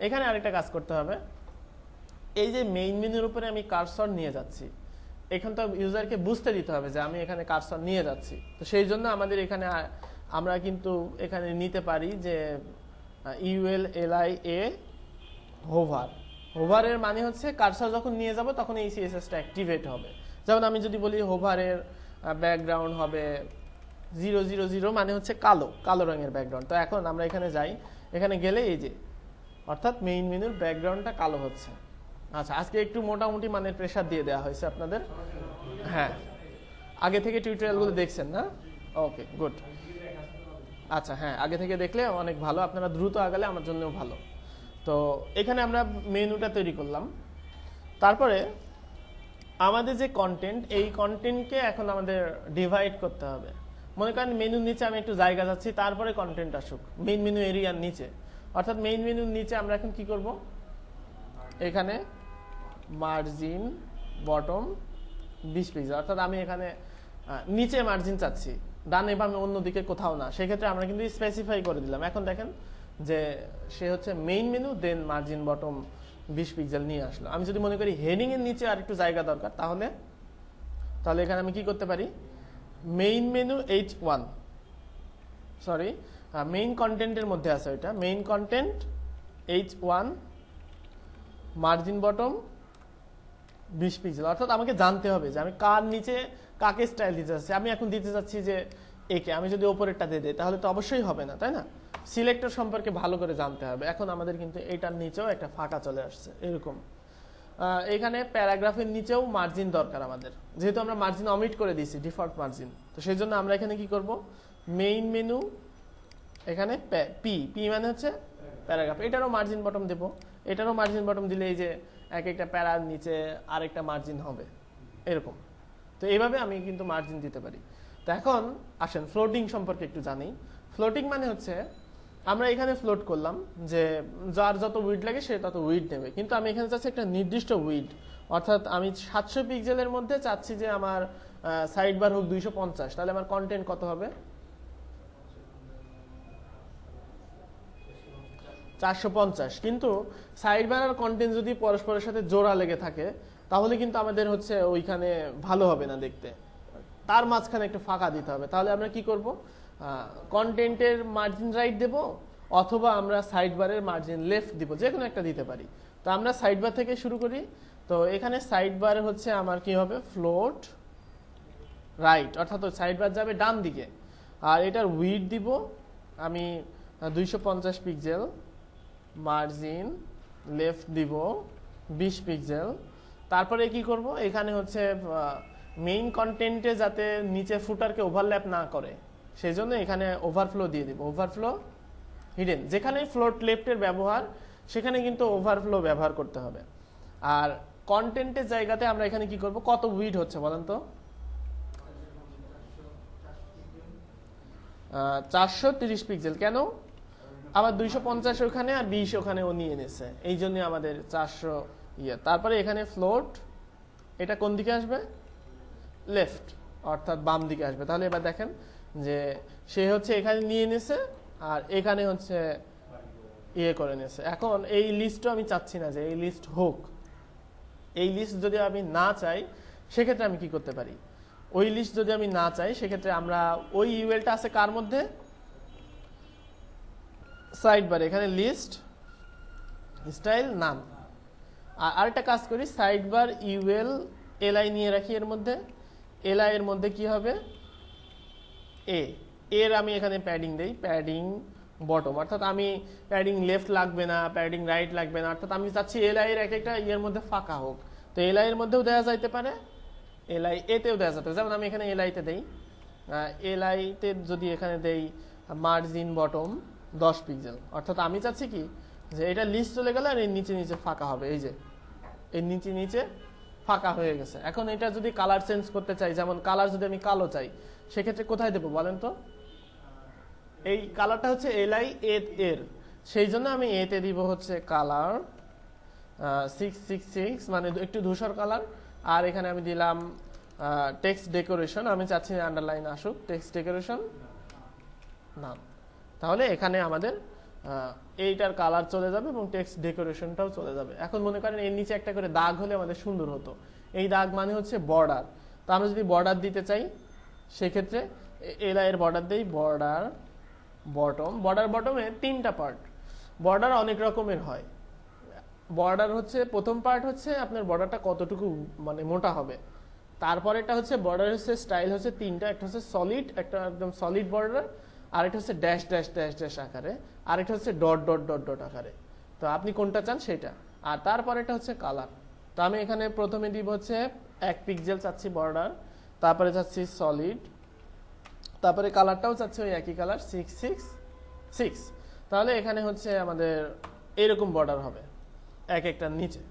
এখানে আরেকটা কাজ করতে হবে, এই যে মেইন মেনুর উপরে আমি কার্সর নিয়ে যাচ্ছি, এখন তো ইউজারকে বুঝতে দিতে হবে যে আমি এখানে কার্সর নিয়ে যাচ্ছি। তো সেই জন্য আমাদের এখানে আমরা কিন্তু এখানে নিতে পারি যে ULLIA হোভারের মানে হচ্ছে কার্সর যখন নিয়ে যাব তখন এই CSSটা অ্যাক্টিভেট হবে। যেমন আমি যদি বলি হোভারের ব্যাকগ্রাউন্ড হবে 000, মানে হচ্ছে কালো রঙের ব্যাকগ্রাউন্ড। তো এখন আমরা এখানে যাই, এখানে গেলে এই যে অর্থাৎ মেইন মেনুর ব্যাকগ্রাউন্ডটা কালো হচ্ছে। আচ্ছা, আজকে একটু মোটামুটি মানে প্রেসার দিয়ে দেওয়া হয়েছে আপনাদের। হ্যাঁ, আগে থেকে টিউটোরিয়ালগুলো দেখছেন না? ওকে, গুড। আচ্ছা, হ্যাঁ, আগে থেকে দেখলে অনেক ভালো, আপনারা দ্রুত আগালে আমার জন্যও ভালো। তো এখানে আমরা মেনুটা তৈরি করলাম, তারপরে আমাদের যে কন্টেন্ট, এই কন্টেন্টকে এখন আমাদের ডিভাইড করতে হবে। মনে করেন মেনুর নিচে আমি একটু জায়গা যাচ্ছি, তারপরে কন্টেন্ট আসুক মেইন মেনু এরিয়ার নিচে, অর্থাৎ মেইন মেনুর নিচে আমরা এখন কি করব, এখানে মার্জিন বটম 20 পিক্সেল, অর্থাৎ আমি এখানে নিচে মার্জিন চাচ্ছি, ডানে বামে অন্যদিকে কোথাও না। সেক্ষেত্রে আমরা কিন্তু স্পেসিফাই করে দিলাম। এখন দেখেন যে সে হচ্ছে মেইন মেনু দেন মার্জিন বটম 20 পিক্সেল নিয়ে আসলো। আমি যদি মনে করি হেডিং এর নিচে আর একটু জায়গা দরকার, তাহলে এখানে আমি কি করতে পারি, main menu H1, sorry main কন্টেন্টের মধ্যে আছে ওইটা, main content H1 margin bottom 20 pixel. অর্থাৎ আমাকে জানতে হবে যে আমি কার নিচে কাকে স্টাইল দিতে চাচ্ছি। আমি এখন দিতে চাচ্ছি যে একে, আমি যদি ওপরেরটা দিয়ে দিই তাহলে তো অবশ্যই হবে না, তাই না? সিলেক্টর সম্পর্কে ভালো করে জানতে হবে। এখন আমাদের কিন্তু এটার নিচেও একটা ফাঁকা চলে আসছে এরকম। এখানে প্যারাগ্রাফের নিচেও মার্জিন দরকার আমাদের, যেহেতু আমরা মার্জিন অমিট করে দিয়েছি ডিফল্ট মার্জিন। তো সেই জন্য আমরা এখানে কি করব, মেইন মেনু এখানে পি মানে হচ্ছে প্যারাগ্রাফ, এটারও মার্জিন বটম দেব, এটারও মার্জিন বটম দিলে এই যে এক একটা প্যারার নিচে আরেকটা মার্জিন হবে এরকম। তো এইভাবে আমি কিন্তু মার্জিন দিতে পারি। তো এখন আসেন ফ্লোটিং সম্পর্কে একটু জানি। ফ্লোটিং মানে হচ্ছে আমরা এখানে ফ্লোট করলাম যে যার যত উইড লাগে সে তত উইড নেবে, কিন্তু আমি এখানে চাচ্ছি একটা নির্দিষ্ট উইড, অর্থাৎ আমি 700 পিক্সেলের মধ্যে চাচ্ছি যে আমার সাইড বার হোক 250, তাহলে আমার কন্টেন্ট কত হবে, 450, কিন্তু সাইড বার আর কন্টেন্ট যদি পরস্পরের সাথে জোড়া লেগে থাকে তাহলে কিন্তু আমাদের হচ্ছে ওইখানে ভালো হবে না দেখতে, তার মাঝখানে একটু ফাঁকা দিতে হবে। তাহলে আমরা কি করব, কন্টেন্টের মার্জিন রাইট দেব অথবা আমরা সাইড বারের মার্জিন লেফট দিব, যে কোনো একটা দিতে পারি। তো আমরা সাইড বার থেকে শুরু করি। তো এখানে সাইড বার হচ্ছে আমার কি হবে, ফ্লোট রাইট, অর্থাৎ সাইড বার যাবে ডান দিকে। আর এটার উইডথ দিব আমি 250 পিক্সেল, মার্জিন লেফট দিব 20 পিক্সেল। তারপরে কি করব, এখানে হচ্ছে মেইন কন্টেন্টে যাতে নিচে ফুটারকে ওভারল্যাপ না করে সেই জন্য এখানে ওভারফ্লো দিয়ে দিব, ওভারফ্লো হিডেন। যেখানে ফ্লোট লেফটের ব্যবহার সেখানে কিন্তু ওভারফ্লো ব্যবহার করতে হবে। আর কন্টেন্টের জায়গাতে আমরা এখানে কি করব, কত উইডথ হচ্ছে বলেন তো, 430 পিক্সেল। কেন, আবার 250 ওখানে আর 20 ওখানে ও নিয়ে নিছে, এই জন্য আমাদের 400 ইয়ে। তারপরে এখানে ফ্লোট, এটা কোন দিকে আসবে, লেফট, অর্থাৎ বাম দিকে আসবে। তাহলে এবার দেখেন যে সে হচ্ছে এখানে নিয়ে নিছে আর এখানে হচ্ছে ইয়ে করে নিয়েছে। এখন এই লিস্টও আমি চাচ্ছি না যে এই লিস্ট হোক। এই লিস্ট যদি আমি না চাই সেক্ষেত্রে আমি কি করতে পারি, ওই লিস্ট যদি আমি না চাই সেক্ষেত্রে আমরা ওই ইউএলটা আছে কার মধ্যে, সাইড বারে, এখানে লিস্ট স্টাইল নাম। আর আরেকটা কাজ করি, সাইড বার ইউএল এলআই নিয়ে রাখি, এর মধ্যে এলআই এর মধ্যে কি হবে, এর আমি এখানে প্যাডিং দেই, প্যাডিং বটম, অর্থাৎ আমি প্যাডিং লেফট লাগবে না, প্যাডিং রাইট লাগবে না, অর্থাৎ আমি চাচ্ছি এলআই এর এক একটা ইয়ের মধ্যে ফাঁকা হোক। তো এলআই এর মধ্যেও দেওয়া যাইতে পারে, এলআই এতেও দেওয়া যেতে পারে। যেমন আমি এখানে এলআইতে দেই, এলআইতে যদি এখানে দেই মার্জিন বটম 10 পিক্সেল, অর্থাৎ আমি চাচ্ছি কি যে এটা লিস্ট চলে গেলে আর এর নিচে নিচে ফাঁকা হবে, এই যে এর নিচে নিচে ফাঁকা হয়ে গেছে। এখন এটা যদি কালার চেঞ্জ করতে চাই, যেমন কালার যদি আমি কালো চাই সেক্ষেত্রে কোথায় দেবো বলেন তো, এই কালারটা হচ্ছে এলআই এর, সেই জন্য আমি এতে দিব হচ্ছে কালার 666, মানে একটু ধূসর কালার। আর এখানে আমি দিলাম টেক্সট ডেকোরেশন, আমি চাচ্ছি আন্ডারলাইন আসুক, টেক্সট ডেকোরেশন নাম। তাহলে এখানে আমাদের এইটার কালার চলে যাবে এবং টেক্সট ডেকোরেশনটাও চলে যাবে। এখন মনে করেন এর নিচে একটা করে দাগ হলে আমাদের সুন্দর হতো, এই দাগ মানে হচ্ছে বর্ডার। তো আমরা যদি বর্ডার দিতে চাই সেক্ষেত্রে এলআই এর বর্ডার দেই, বর্ডার বটম। বর্ডার বটমে 3টা পার্ট, বর্ডার অনেক রকমের হয়। বর্ডার হচ্ছে প্রথম পার্ট হচ্ছে আপনার বর্ডারটা কতটুকু মানে মোটা হবে, তারপরে এটা হচ্ছে বর্ডার হচ্ছে স্টাইল হচ্ছে 3টা, একটা হচ্ছে সলিড, একটা একদম সলিড বর্ডার, আরেকটা হচ্ছে ড্যাশ ড্যাশ ড্যাশ ড্যাশ আকারে, আরেকটা হচ্ছে ডট ডট ডট ডট আকারে। তো আপনি কোনটা চান সেটা। আর তারপরে এটা হচ্ছে কালার। তো আমি এখানে প্রথমে দিব হচ্ছে 1 পিক্সেল চাচ্ছি বর্ডার, তারপরে চাচ্ছি সলিড, তারপরে কালারটাও চাচ্ছি ওই একই কালার 666। তাহলে এখানে হচ্ছে আমাদের এরকম বর্ডার হবে এক একটার নিচে।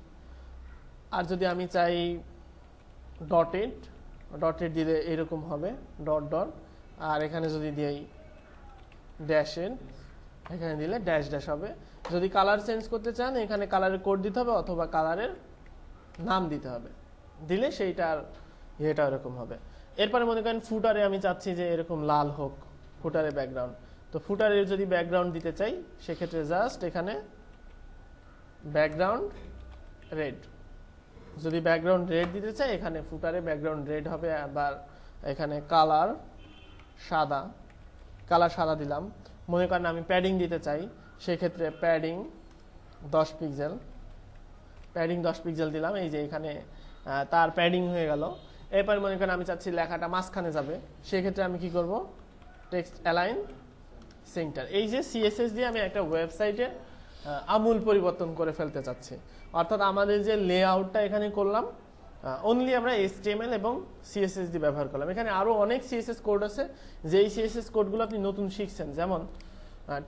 আর যদি আমি চাই ডটেড, ডটেড দিলে এরকম হবে ডট ডট। আর এখানে যদি দিই ড্যাশেড, এখানে দিলে ড্যাশ ড্যাশ হবে। যদি কালার চেঞ্জ করতে চান এখানে কালারের কোড দিতে হবে অথবা কালারের নাম দিতে হবে, দিলে সেইটার ইয়েটা এরকম হবে। এরপরে মনে করেন ফুটারে আমি চাচ্ছি যে এরকম লাল হোক ফুটারে ব্যাকগ্রাউন্ড। তো ফুটারে যদি ব্যাকগ্রাউন্ড দিতে চাই সেক্ষেত্রে জাস্ট এখানে ব্যাকগ্রাউন্ড রেড, যদি ব্যাকগ্রাউন্ড রেড দিতে চাই এখানে ফুটারে ব্যাকগ্রাউন্ড রেড হবে। আবার এখানে কালার সাদা, কালার সাদা দিলাম। মনে করেন আমি প্যাডিং দিতে চাই সেক্ষেত্রে প্যাডিং 10 পিক্সেল, প্যাডিং 10 পিক্সেল দিলাম, এই যে এখানে তার প্যাডিং হয়ে গেল। এরপর মনে করেন আমি চাচ্ছি লেখাটা মাঝখানে যাবে, সেক্ষেত্রে আমি কি করব, টেক্সট অ্যালাইন সেন্টার। এই যে সিএসএস দিয়ে আমি একটা ওয়েবসাইটে আমূল পরিবর্তন করে ফেলতে চাচ্ছি, অর্থাৎ আমাদের যে লেআউটটা এখানে করলাম অনলি আমরা HTML এবং CSS দিয়ে ব্যবহার করলাম। এখানে আরো অনেক CSS কোড আছে, যেই CSS কোডগুলো আপনি নতুন শিখছেন, যেমন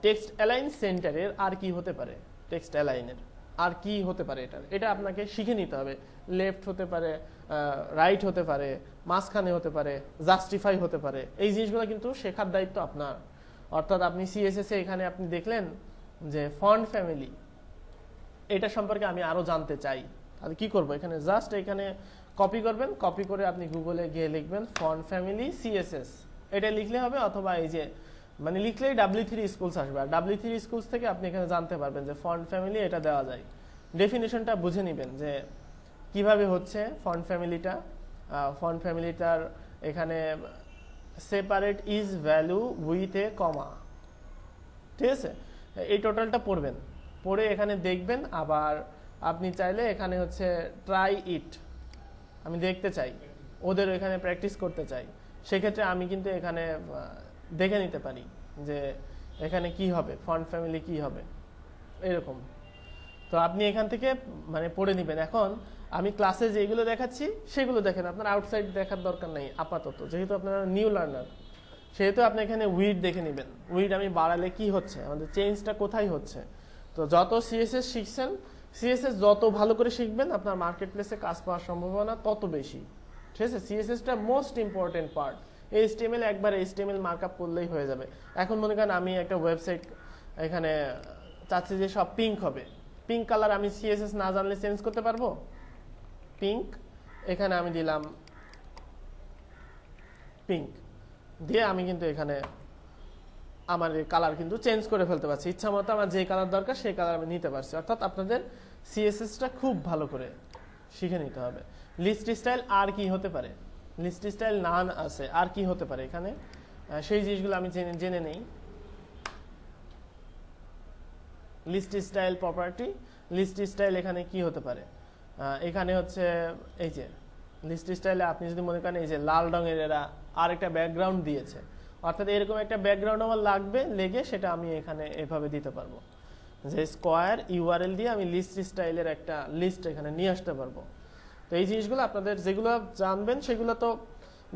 টেক্সট অ্যালাইন সেন্টারের আর কি হতে পারে, টেক্সট অ্যালাইনের আর কি হতে পারে, এটা আপনাকে শিখে নিতে হবে। লেফট হতে পারে, রাইট হতে পারে, মাঝখানে হতে পারে, জাস্টিফাই হতে পারে, এই জিনিসগুলো কিন্তু শেখার দায়িত্ব আপনার। অর্থাৎ আপনি CSS এ এখানে আপনি দেখলেন যে ফন্ট ফ্যামিলি, এটা সম্পর্কে আমি আরো জানতে চাই, তাহলে কি করব, এখানে জাস্ট এখানে কপি করবেন, কপি করে আপনি গুগলে গিয়ে লিখবেন ফন্ট ফ্যামিলি CSS, এটা লিখলে হবে। অথবা এই যে মানে লিখলেই W3 স্কুলস আসবে, আর W3 স্কুলস থেকে আপনি এখানে জানতে পারবেন যে ফন্ট ফ্যামিলি এটা দেওয়া যায়। ডেফিনেশনটা বুঝে নেবেন যে কিভাবে হচ্ছে ফন্ট ফ্যামিলিটা। ফন্ট ফ্যামিলিটার এখানে separate is value with a comma, ঠিক আছে। এই টোটালটা পড়বেন, পড়ে এখানে দেখবেন। আবার আপনি চাইলে এখানে হচ্ছে ট্রাই ইট, আমি দেখতে চাই, ওদের এখানে প্র্যাকটিস করতে চাই, সেক্ষেত্রে আমি কিন্তু এখানে দেখে নিতে পারি যে এখানে কি হবে, ফন্ট ফ্যামিলি কি হবে, এরকম। তো আপনি এখান থেকে মানে পড়ে নেবেন। এখন আমি ক্লাসে যেগুলো দেখাচ্ছি সেগুলো দেখেন, আপনার আউটসাইড দেখার দরকার নেই আপাতত, যেহেতু আপনারা নিউ লার্নার, সেহেতু আপনি এখানে উইড দেখে নেবেন। উইড আমি বাড়ালে কি হচ্ছে, আমাদের চেঞ্জটা কোথায় হচ্ছে। তো যত সিএসএস শিখছেন, সিএসএস যত ভালো করে শিখবেন আপনার মার্কেট প্লেসে কাজ পাওয়ার সম্ভাবনা তত বেশি, ঠিক আছে। সিএসএসটা মোস্ট ইম্পর্টেন্ট পার্ট। এইচটিএমএল একবার এইচটিএমএল মার্কআপ করলেই হয়ে যাবে। এখন মনে করেন আমি একটা ওয়েবসাইট এখানে চাচ্ছি যে সব পিঙ্ক হবে, পিঙ্ক কালার আমি সিএসএস না জানলে চেঞ্জ করতে পারবো? পিঙ্ক, এখানে আমি দিলাম পিঙ্ক, দিয়ে আমি কিন্তু এখানে আমার কালার কিন্তু চেঞ্জ করে ফেলতে পারছি ইচ্ছা মতো। আমার যে কালার দরকার সেই কালার আমি নিতে পারছি। অর্থাৎ আপনাদের সিএসএসটা খুব ভালো করে শিখে নিতে হবে। লিস্ট স্টাইল আর কি হতে পারে, লিস্ট স্টাইল নান আছে, আর কি হতে পারে এখানে, সেই জিনিসগুলো আমি জেনে নেই। List style property, list style এখানে কি হতে পারে, এখানে হচ্ছে এই যে লিস্ট স্টাইলে আপনি যদি মনে করেন এই যে লাল রঙের এরা আর একটা ব্যাকগ্রাউন্ড দিয়েছে, অর্থাৎ এরকম একটা ব্যাকগ্রাউন্ড আমার লাগবে, লেগে সেটা আমি এখানে এভাবে দিতে পারবো যে স্কোয়ার ইউআরএল দিয়ে আমি লিস্ট স্টাইলের একটা লিস্ট এখানে নিয়ে আসতে পারবো। তো এই জিনিসগুলো আপনাদের যেগুলো জানবেন সেগুলো তো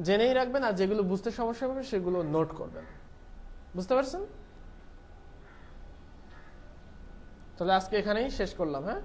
জেনেই রাখবেন, আর যেগুলো বুঝতে সমস্যা হবে সেগুলো নোট করবেন। বুঝতে পারছেন? তাহলে আজকে এখানেই শেষ করলাম, হ্যাঁ।